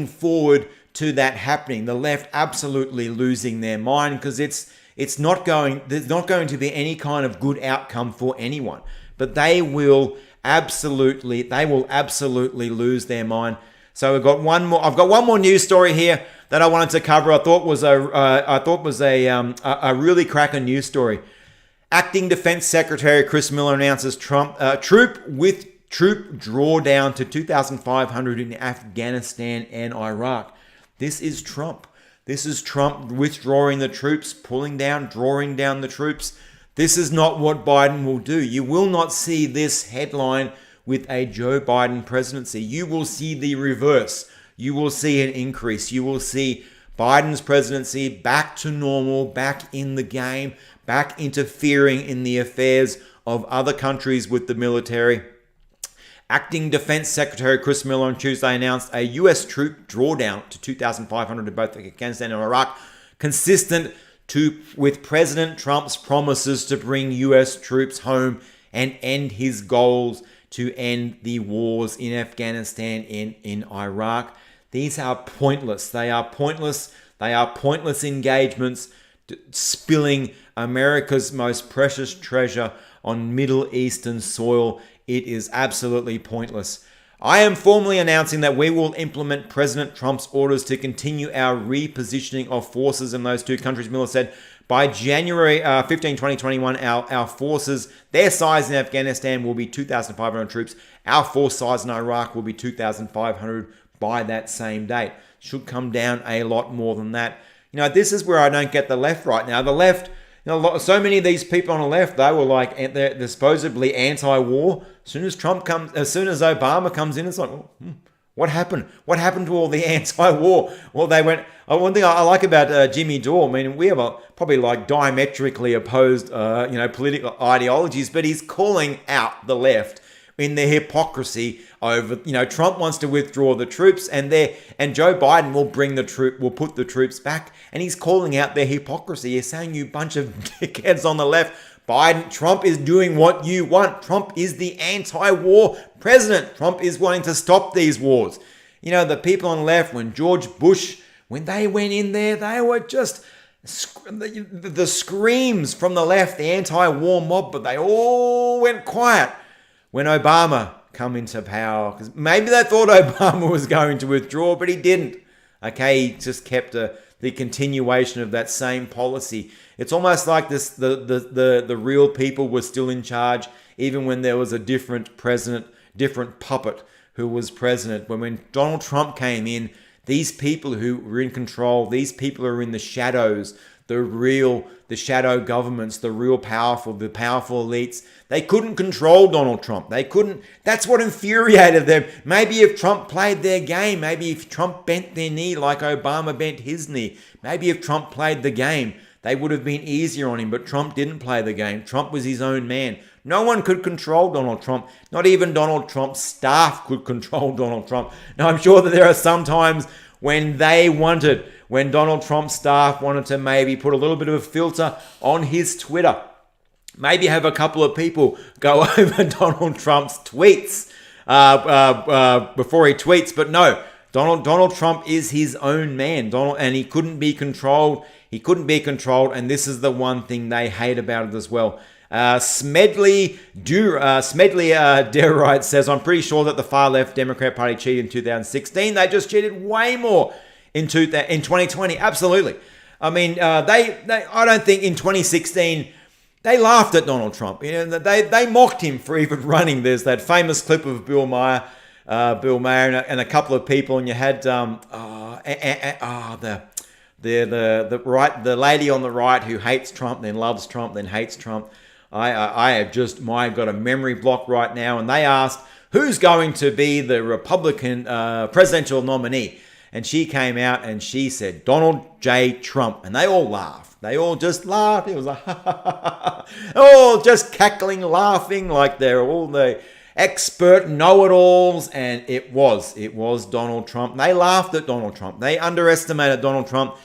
forward to that happening. The left absolutely losing their mind, because there's not going to be any kind of good outcome for anyone. But they will absolutely lose their mind. So I've got one more news story here that I wanted to cover. I thought was a really cracking news story. Acting Defense Secretary Chris Miller announces troop drawdown to 2,500 in Afghanistan and Iraq. This is Trump. This is Trump withdrawing the troops, drawing down the troops. This is not what Biden will do. You will not see this headline with a Joe Biden presidency. You will see the reverse. You will see an increase. You will see Biden's presidency back to normal, back in the game, back interfering in the affairs of other countries with the military. Acting Defense Secretary Chris Miller on Tuesday announced a U.S. troop drawdown to 2,500 in both Afghanistan and Iraq, consistent with President Trump's promises to bring U.S. troops home and end his goals to end the wars in Afghanistan and in Iraq. These are pointless. They are pointless engagements, spilling America's most precious treasure on Middle Eastern soil. It is absolutely pointless. I am formally announcing that we will implement President Trump's orders to continue our repositioning of forces in those two countries, Miller said. By January 15, 2021, our forces, their size in Afghanistan will be 2,500 troops. Our force size in Iraq will be 2,500 by that same date. Should come down a lot more than that. This is where I don't get the left right now. The left, so many of these people on the left, they were they're supposedly anti-war. As soon as Obama comes in, it's like, what happened? What happened to all the anti-war? Well, they went. One thing I like about Jimmy Dore, I mean, we have probably diametrically opposed, political ideologies, but he's calling out the left in their hypocrisy over, Trump wants to withdraw the troops, and Joe Biden will put the troops back, and he's calling out their hypocrisy. He's saying, you bunch of dickheads on the left, Trump is doing what you want. Trump is the anti-war president. Trump is wanting to stop these wars. The people on the left, when George Bush, when they went in there, they were just the screams from the left, the anti-war mob, but they all went quiet when Obama come into power. Because maybe they thought Obama was going to withdraw, but he didn't. Okay, he just kept the continuation of that same policy. It's almost like this: the real people were still in charge, even when there was a different president, different puppet who was president. But when Donald Trump came in, these people who were in control, these people are in the shadows, the shadow governments, the powerful elites. They couldn't control Donald Trump. They couldn't. That's what infuriated them. Maybe if Trump played their game, maybe if Trump bent their knee like Obama bent his knee, maybe if Trump played the game, they would have been easier on him. But Trump didn't play the game. Trump was his own man. No one could control Donald Trump. Not even Donald Trump's staff could control Donald Trump. Now, I'm sure that there are some times when Donald Trump's staff wanted to maybe put a little bit of a filter on his Twitter. Maybe have a couple of people go over Donald Trump's tweets before he tweets. But no, Donald Trump is his own man. And he couldn't be controlled. And this is the one thing they hate about it as well. Smedley Derrite says, I'm pretty sure that the far left Democrat Party cheated in 2016. They just cheated way more in 2020. Absolutely. I mean, I don't think in 2016 they laughed at Donald Trump. You know, they mocked him for even running. There's that famous clip of Bill Maher and a couple of people, and you had the lady on the right who hates Trump, then loves Trump, then hates Trump. I've got a memory block right now, and they asked who's going to be the Republican presidential nominee, and she came out and she said Donald J. Trump, and they all laughed. They all just laughed. It was like all just cackling, laughing like they're all the expert know-it-alls, and it was Donald Trump. They laughed at Donald Trump. They underestimated Donald Trump.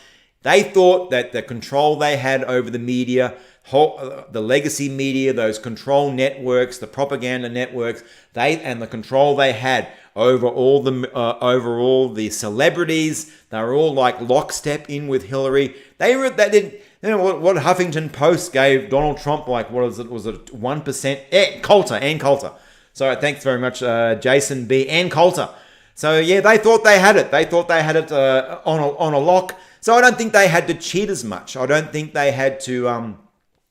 They thought that the control they had over the media, the legacy media, those control networks, the propaganda networks, and the control they had over all the celebrities, they were all like lockstep in with Hillary. They didn't. You know what Huffington Post gave Donald Trump, like, what was it? Was it 1%? Ann Coulter. So thanks very much, Jason B. Ann Coulter. So yeah, they thought they had it. They thought they had it on a lock. So I don't think they had to cheat as much. I don't think they had to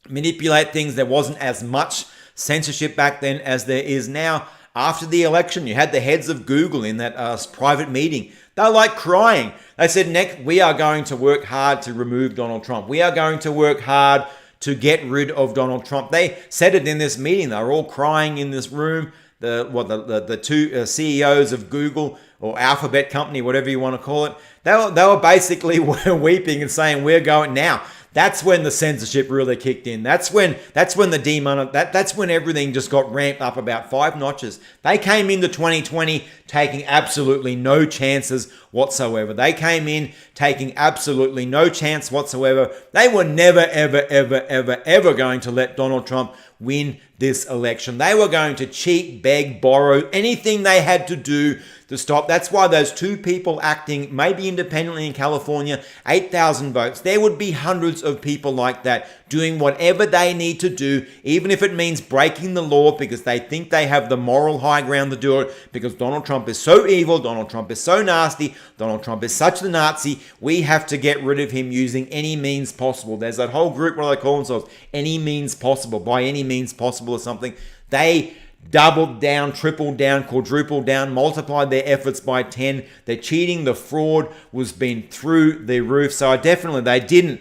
manipulate things. There wasn't as much censorship back then as there is now. After the election, you had the heads of Google in that private meeting. They're like crying. They said, next, we are going to work hard to remove Donald Trump. We are going to work hard to get rid of Donald Trump. They said it in this meeting. They were all crying in this room. The two CEOs of Google or Alphabet Company, whatever you want to call it, they were basically weeping and saying, we're going now. That's when the censorship really kicked in. That's when that's when everything just got ramped up about 5 notches. They came into 2020 taking absolutely no chances whatsoever. They came in taking absolutely no chance whatsoever. They were never, ever, ever, ever, ever going to let Donald Trump win this election. They were going to cheat, beg, borrow, anything they had to do to stop. That's why those 2 people acting maybe independently in California, 8,000 votes. There would be hundreds of people like that doing whatever they need to do, even if it means breaking the law because they think they have the moral high ground to do it, because Donald Trump is so evil, Donald Trump is so nasty, Donald Trump is such the Nazi. We have to get rid of him using any means possible. There's that whole group, what do they call themselves? Any means possible, by any means possible or something. They doubled down, tripled down, quadrupled down, multiplied their efforts by 10. The cheating, the fraud was been through the roof. So definitely they didn't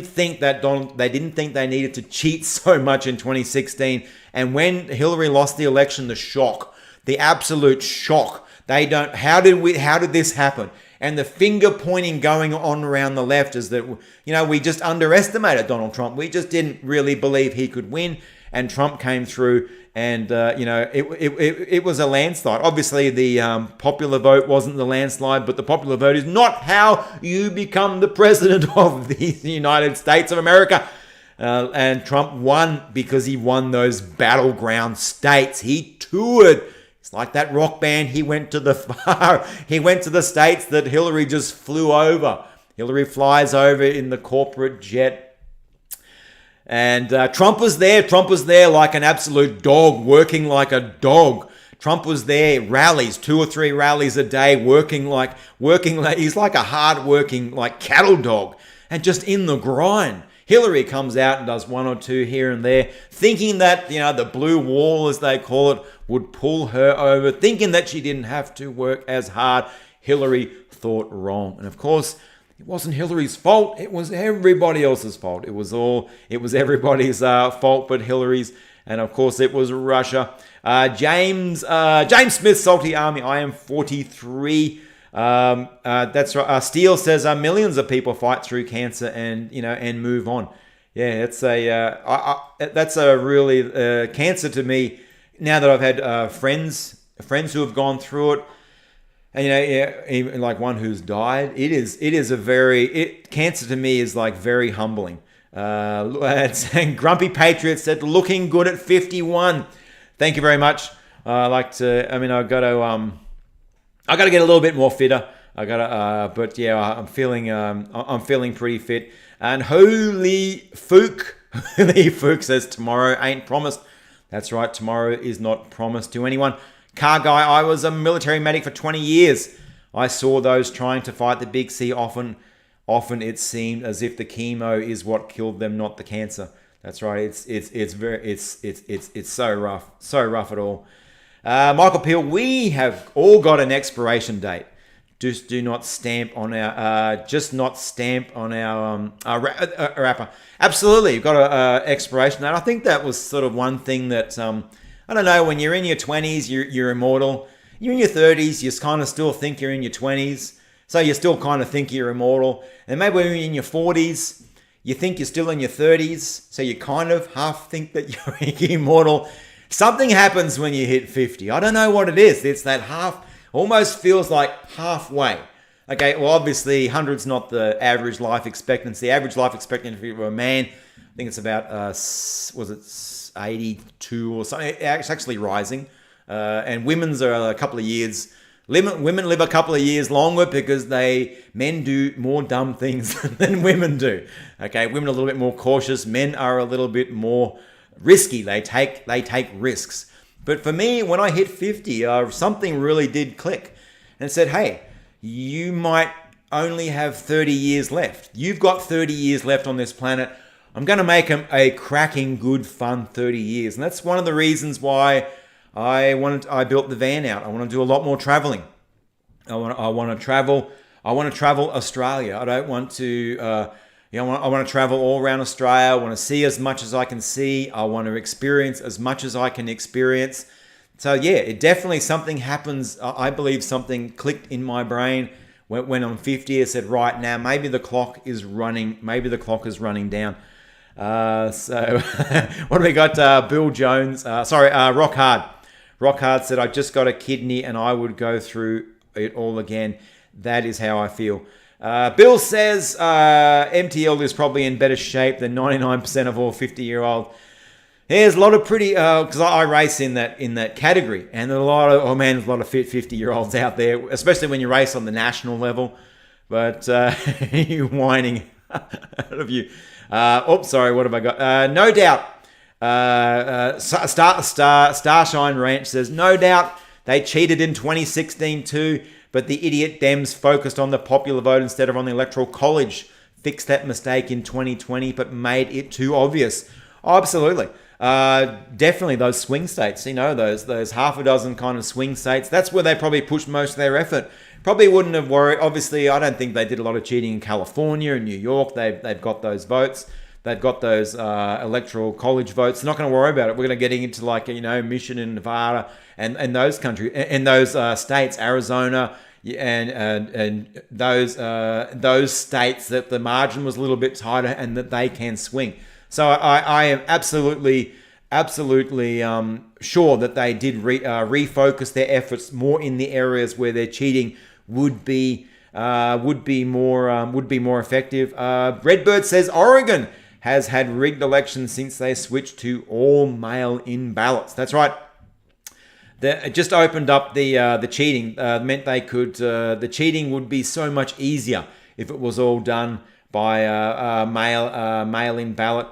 think they needed to cheat so much in 2016. And when Hillary lost the election, the shock, the absolute shock. How did this happen? And the finger pointing going on around the left is that, we just underestimated Donald Trump. We just didn't really believe he could win. And Trump came through, and it was a landslide. Obviously, the popular vote wasn't the landslide, but the popular vote is not how you become the president of the United States of America. And Trump won because he won those battleground states. He toured. It's like that rock band. He went to the states that Hillary just flew over. Hillary flies over in the corporate jet. And Trump was there. Trump was there like an absolute dog, working like a dog. Trump was there, rallies, 2 or 3 rallies a day, working like he's like a hard-working, like cattle dog, and just in the grind. Hillary comes out and does 1 or 2 here and there, thinking that, the blue wall, as they call it, would pull her over, thinking that she didn't have to work as hard. Hillary thought wrong. And of course, it wasn't Hillary's fault. It was everybody else's fault. It was everybody's fault but Hillary's. And of course, it was Russia. James Smith, Salty Army. I am 43. That's right. Steele says millions of people fight through cancer and move on. Yeah, it's that's a really cancer to me. Now that I've had friends who have gone through it, and even like one who's died, it is a very cancer to me is like very humbling. And Grumpy Patriot said, looking good at 51. Thank you very much. I got to get a little bit more fitter. But yeah, I'm feeling pretty fit. And Holy Fook says tomorrow ain't promised. That's right, tomorrow is not promised to anyone. Car Guy, I was a military medic for 20 years. I saw those trying to fight the big C. Often it seemed as if the chemo is what killed them, not the cancer. That's right. It's so rough at all. Michael Peel, we have all got an expiration date. Just not stamp on our wrapper. Absolutely, you've got an expiration date. I think that was sort of one thing that I don't know. When you're in your 20s, you're immortal. You're in your 30s, you kind of still think you're in your 20s, so you still kind of think you're immortal. And maybe when you're in your 40s, you think you're still in your 30s, so you kind of half think that you're immortal. Something happens when you hit 50. I don't know what it is. It's that half, almost feels like halfway. Okay, well, obviously, 100's not the average life expectancy. The average life expectancy for a man, I think it's about, 82 or something. It's actually rising. And women's are a couple of years. Women live a couple of years longer because men do more dumb things than women do. Okay, women are a little bit more cautious. Men are a little bit more risky. They take risks. But for me, when I hit 50, something really did click and said, hey, you might only have 30 years left. You've got 30 years left on this planet. I'm going to make them a cracking, good, fun 30 years. And that's one of the reasons why I built the van out. I want to do a lot more traveling. I want to travel Australia. I don't want to, I want to travel all around Australia. I want to see as much as I can see. I want to experience as much as I can experience. So yeah, it definitely something happens. I believe something clicked in my brain when I'm 50. I said, right now, maybe the clock is running down. So what do we got? Bill Jones. Rock Hard. Rock Hard said, I just got a kidney and I would go through it all again. That is how I feel. Bill says MTL is probably in better shape than 99% of all 50-year-old. There's a lot of pretty, because I race in that category, and there's a lot of fit 50-year-olds out there, especially when you race on the national level. But you whining out of you. Sorry, what have I got? No doubt. Starshine Ranch says, no doubt they cheated in 2016 too, but the idiot Dems focused on the popular vote instead of on the Electoral College. Fixed that mistake in 2020, but made it too obvious. Oh, absolutely. Definitely those swing states, those half a dozen kind of swing states, that's where they probably pushed most of their effort. Probably wouldn't have worried. Obviously, I don't think they did a lot of cheating in California and New York. They've got those votes. They've got those electoral college votes. They're not going to worry about it. We're going to get into Michigan and Nevada and those countries and those states, Arizona and those states that the margin was a little bit tighter and that they can swing. So I am absolutely sure that they did refocus their efforts more in the areas where their cheating would be more effective. Redbird says Oregon has had rigged elections since they switched to all mail-in ballots. That's right. It just opened up the cheating. Meant they could. The cheating would be so much easier if it was all done by mail-in ballot.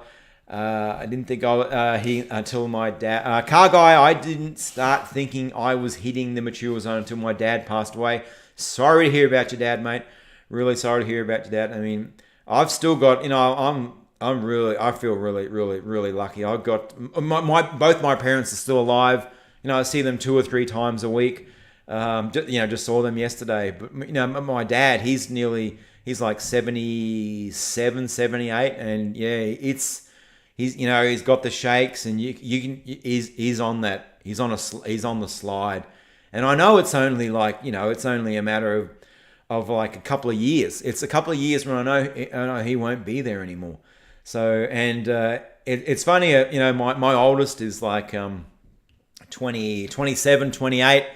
I didn't think until my dad... car guy, I didn't start thinking I was hitting the mature zone until my dad passed away. Sorry to hear about your dad, mate. Really sorry to hear about your dad. I mean, I've still got, I feel really lucky. I've got, both my parents are still alive. I see them 2 or 3 times a week. Just saw them yesterday. But, my dad, he's like 77, 78. And yeah, he's got the shakes, and he's on that. He's on the slide. And I know it's only it's only a matter of like a couple of years. It's a couple of years when I know he won't be there anymore. So, and it's funny, my oldest is like 27, 28,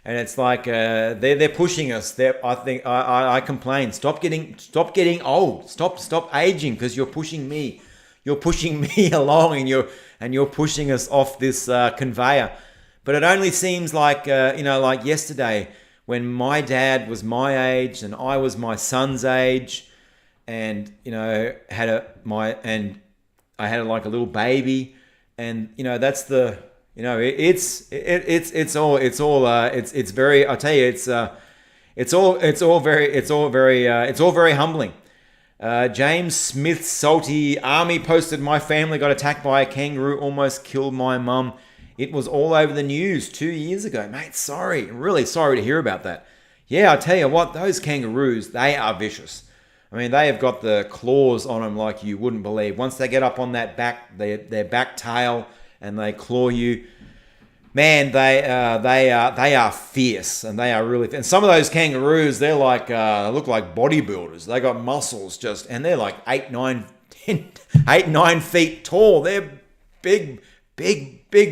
and it's like they're pushing us. I complain, stop getting old, stop aging, because you're pushing me along, and you're pushing us off this conveyor. But it only seems like like yesterday, when my dad was my age and I was my son's age, and I had like a little baby, and it's very, I tell you, it's all very humbling. James Smith Salty Army posted, my family got attacked by a kangaroo, almost killed my mum. It was all over the news 2 years ago. Mate, really sorry to hear about that. Yeah, I tell you what, those kangaroos, they are vicious. I mean, they have got the claws on them like you wouldn't believe. Once they get up on that back, their back tail, and they claw you, man, they are fierce, and they are really. And some of those kangaroos, they're like look like bodybuilders. They got muscles and they're like 8, 9 feet tall. They're big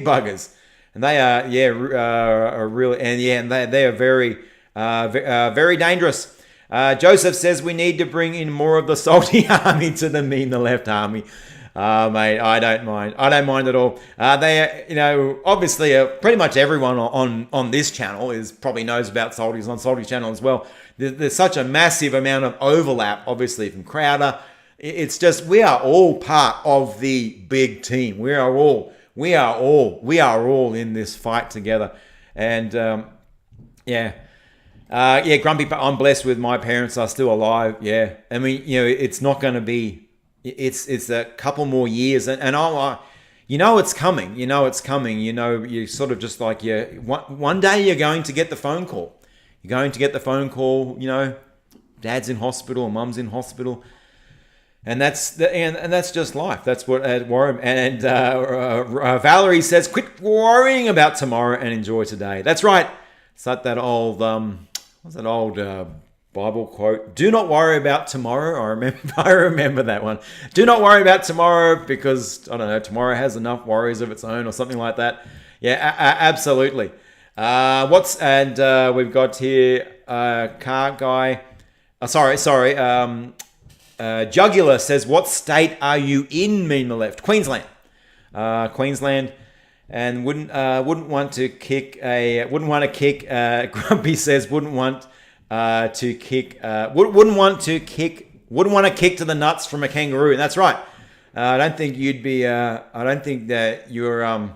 buggers, and they are really, and they are very very dangerous. Joseph says we need to bring in more of the Salty Army to the Mean the Left Army. Mate, I don't mind at all. They, obviously, pretty much everyone on this channel probably knows about Salty's on Salty's channel as well. There's such a massive amount of overlap, obviously, from Crowder. It's just, we are all part of the big team. We are all in this fight together. And Grumpy, I'm blessed with my parents are still alive. Yeah. I mean, it's not going to be, it's a couple more years, and it's coming. You sort of just like, one day you're going to get the phone call. You're going to get the phone call, dad's in hospital or mum's in hospital. And that's just life. That's what Warren and Valerie says. Quit worrying about tomorrow and enjoy today. That's right. It's like that old what's that old Bible quote? Do not worry about tomorrow. I remember that one. Do not worry about tomorrow, because I don't know, tomorrow has enough worries of its own, or something like that. Yeah, absolutely. We've got here car guy. Jugular says, what state are you in, Mean the Left? Queensland. And wouldn't want to kick. Grumpy says wouldn't want to kick to the nuts from a kangaroo. And that's right. I don't think you'd be. I don't think that your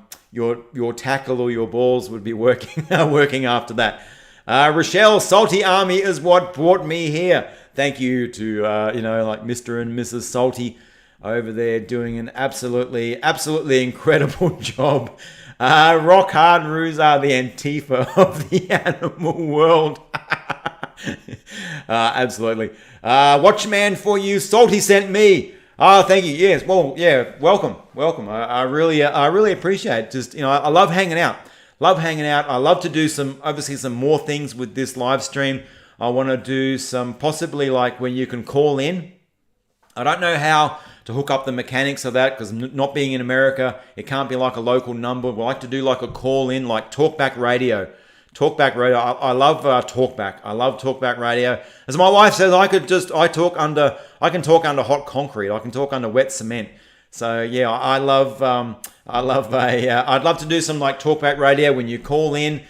tackle or your balls would be working after that. Rochelle, Salty Army is what brought me here. Thank you to Mr. and Mrs. Salty over there, doing an absolutely incredible job. Rock hard roos are the Antifa of the animal world. Absolutely. Watchman for you, Salty sent me. Oh, thank you. Yes. Well, yeah. Welcome. I really appreciate it. Just, I love hanging out. I love to do some more things with this live stream. I want to do some, possibly like when you can call in. I don't know how to hook up the mechanics of that, because not being in America, it can't be like a local number. We like to do like a call in, like Talkback Radio. I love Talkback. I love Talkback Radio. As my wife says, I can talk under hot concrete. I can talk under wet cement. So yeah, I'd love to do some like Talkback Radio when you call in,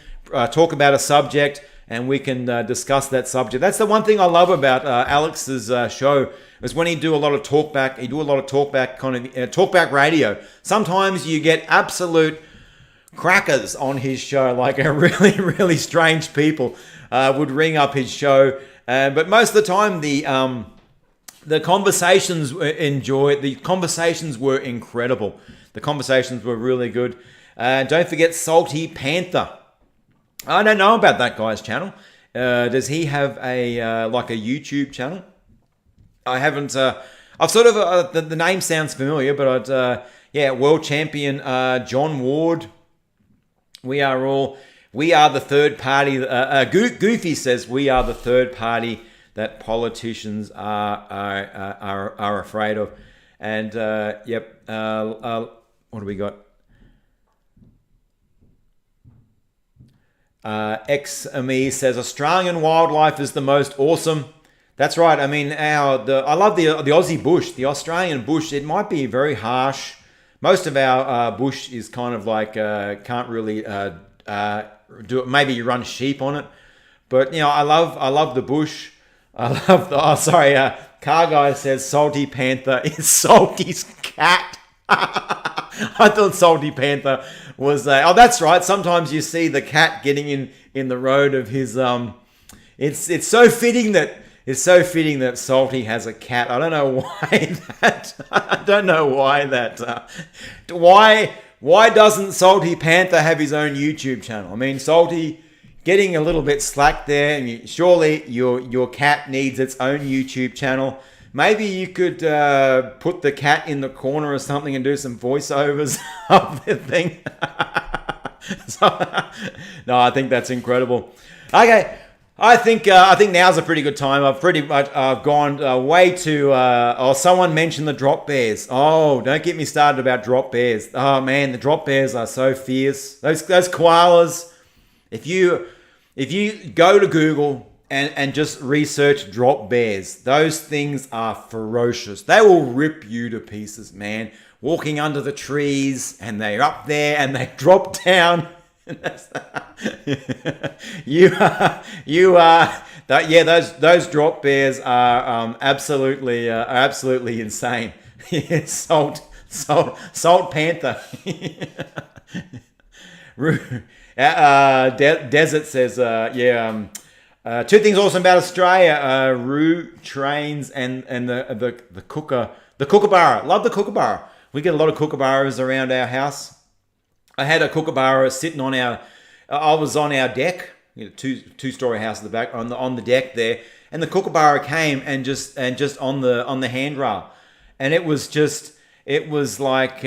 talk about a subject, and we can discuss that subject. That's the one thing I love about Alex's show, is when he do a lot of talkback. He do a lot of talkback talkback radio. Sometimes you get absolute crackers on his show, like a really, really strange people would ring up his show. But most of the time, the conversations the conversations were incredible. The conversations were really good. Don't forget Salty Panther. I don't know about that guy's channel. Does he have a like a YouTube channel? I haven't. I've sort of the name sounds familiar, but world champion John Ward. We are the third party. Goofy says we are the third party that politicians are afraid of. And what do we got? XME says Australian wildlife is the most awesome. That's right. I mean, I love the Aussie bush, the Australian bush. It might be very harsh. Most of our bush is kind of like can't really do it. Maybe you run sheep on it, but I love the bush. I love the. Car Guy says Salty Panther is Salty's cat. I thought Salty Panther was that's right. Sometimes you see the cat getting in the road of his It's so fitting that Salty has a cat. I don't know why that. I don't know why that. Why doesn't Salty Panther have his own YouTube channel? I mean, Salty getting a little bit slack there. And surely your cat needs its own YouTube channel. Maybe you could put the cat in the corner or something and do some voiceovers of the thing. No, I think that's incredible. Okay, I think now's a pretty good time. I've gone way too. Someone mentioned the drop bears. Oh, don't get me started about drop bears. Oh man, the drop bears are so fierce. Those koalas. If you go to Google and just research drop bears, those things are ferocious. They will rip you to pieces, man. Walking under the trees, and they're up there, and they drop down. Those drop bears are absolutely insane. Salt Panther. Desert says, two things awesome about Australia: Roo trains and the kookaburra. Love the kookaburra. We get a lot of kookaburras around our house. I had a kookaburra sitting on I was on our deck, two-story house at the back, on the deck there, and the kookaburra came and just on the handrail, and it was like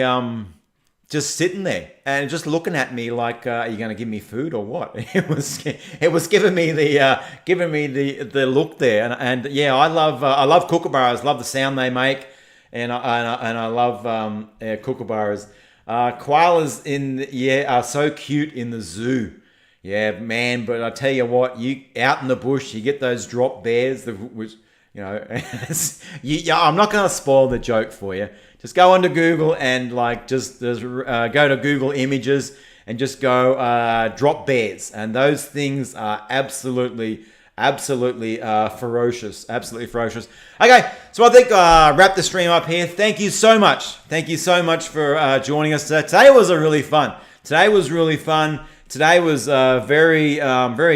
just sitting there and just looking at me like, are you going to give me food or what? It was giving me the look there, and I love kookaburras, love the sound they make, and I love kookaburras. Koalas are so cute in the zoo. Yeah, man, but I tell you what, you out in the bush, you get those drop bears, which I'm not going to spoil the joke for you. Just go onto Google and go to Google Images and just go drop bears, and those things are absolutely ferocious. Absolutely ferocious. Okay, so I think wrap the stream up here. Thank you so much. Thank you so much for joining us today. Today was really fun. Today was very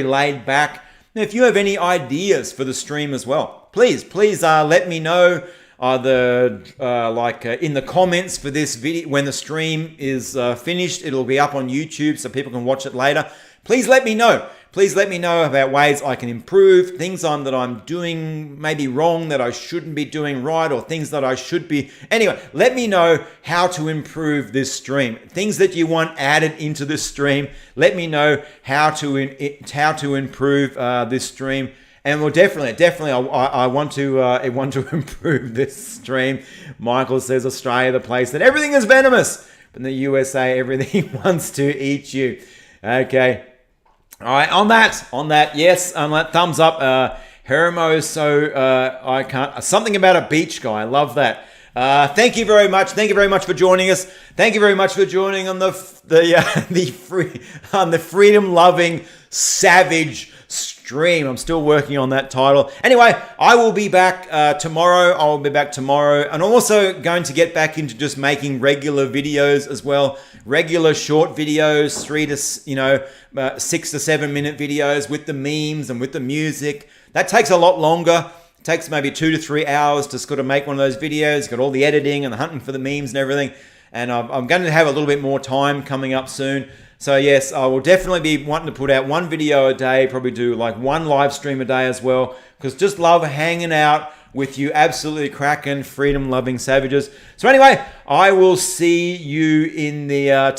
laid back. Now, if you have any ideas for the stream as well, please let me know either in the comments for this video. When the stream is finished, it'll be up on YouTube so people can watch it later. Please let me know. Please let me know about ways I can improve, things that I'm doing maybe wrong that I shouldn't be doing right, or things that I should be. Anyway, let me know how to improve this stream. Things that you want added into this stream. Let me know how to improve this stream. And we'll definitely, I want to improve this stream. Michael says Australia, the place that everything is venomous, but in the USA, everything wants to eat you. Okay. All right, on that, yes, on that thumbs up, Hermo, I can't, something about a beach guy, I love that. Thank you very much for joining us. Thank you very much for joining on the freedom-loving, savage, Extreme. I'm still working on that title. Anyway, I will be back tomorrow. I will be back tomorrow. And I'm also going to get back into just making regular videos as well. Regular short videos, 6 to 7 minute videos with the memes and with the music. That takes a lot longer. It takes maybe 2 to 3 hours to sort of make one of those videos. Got all the editing and the hunting for the memes and everything. And I'm going to have a little bit more time coming up soon. So yes, I will definitely be wanting to put out one video a day, probably do like one live stream a day as well, because just love hanging out with you absolutely cracking, freedom-loving savages. So anyway, I will see you in the tomorrow.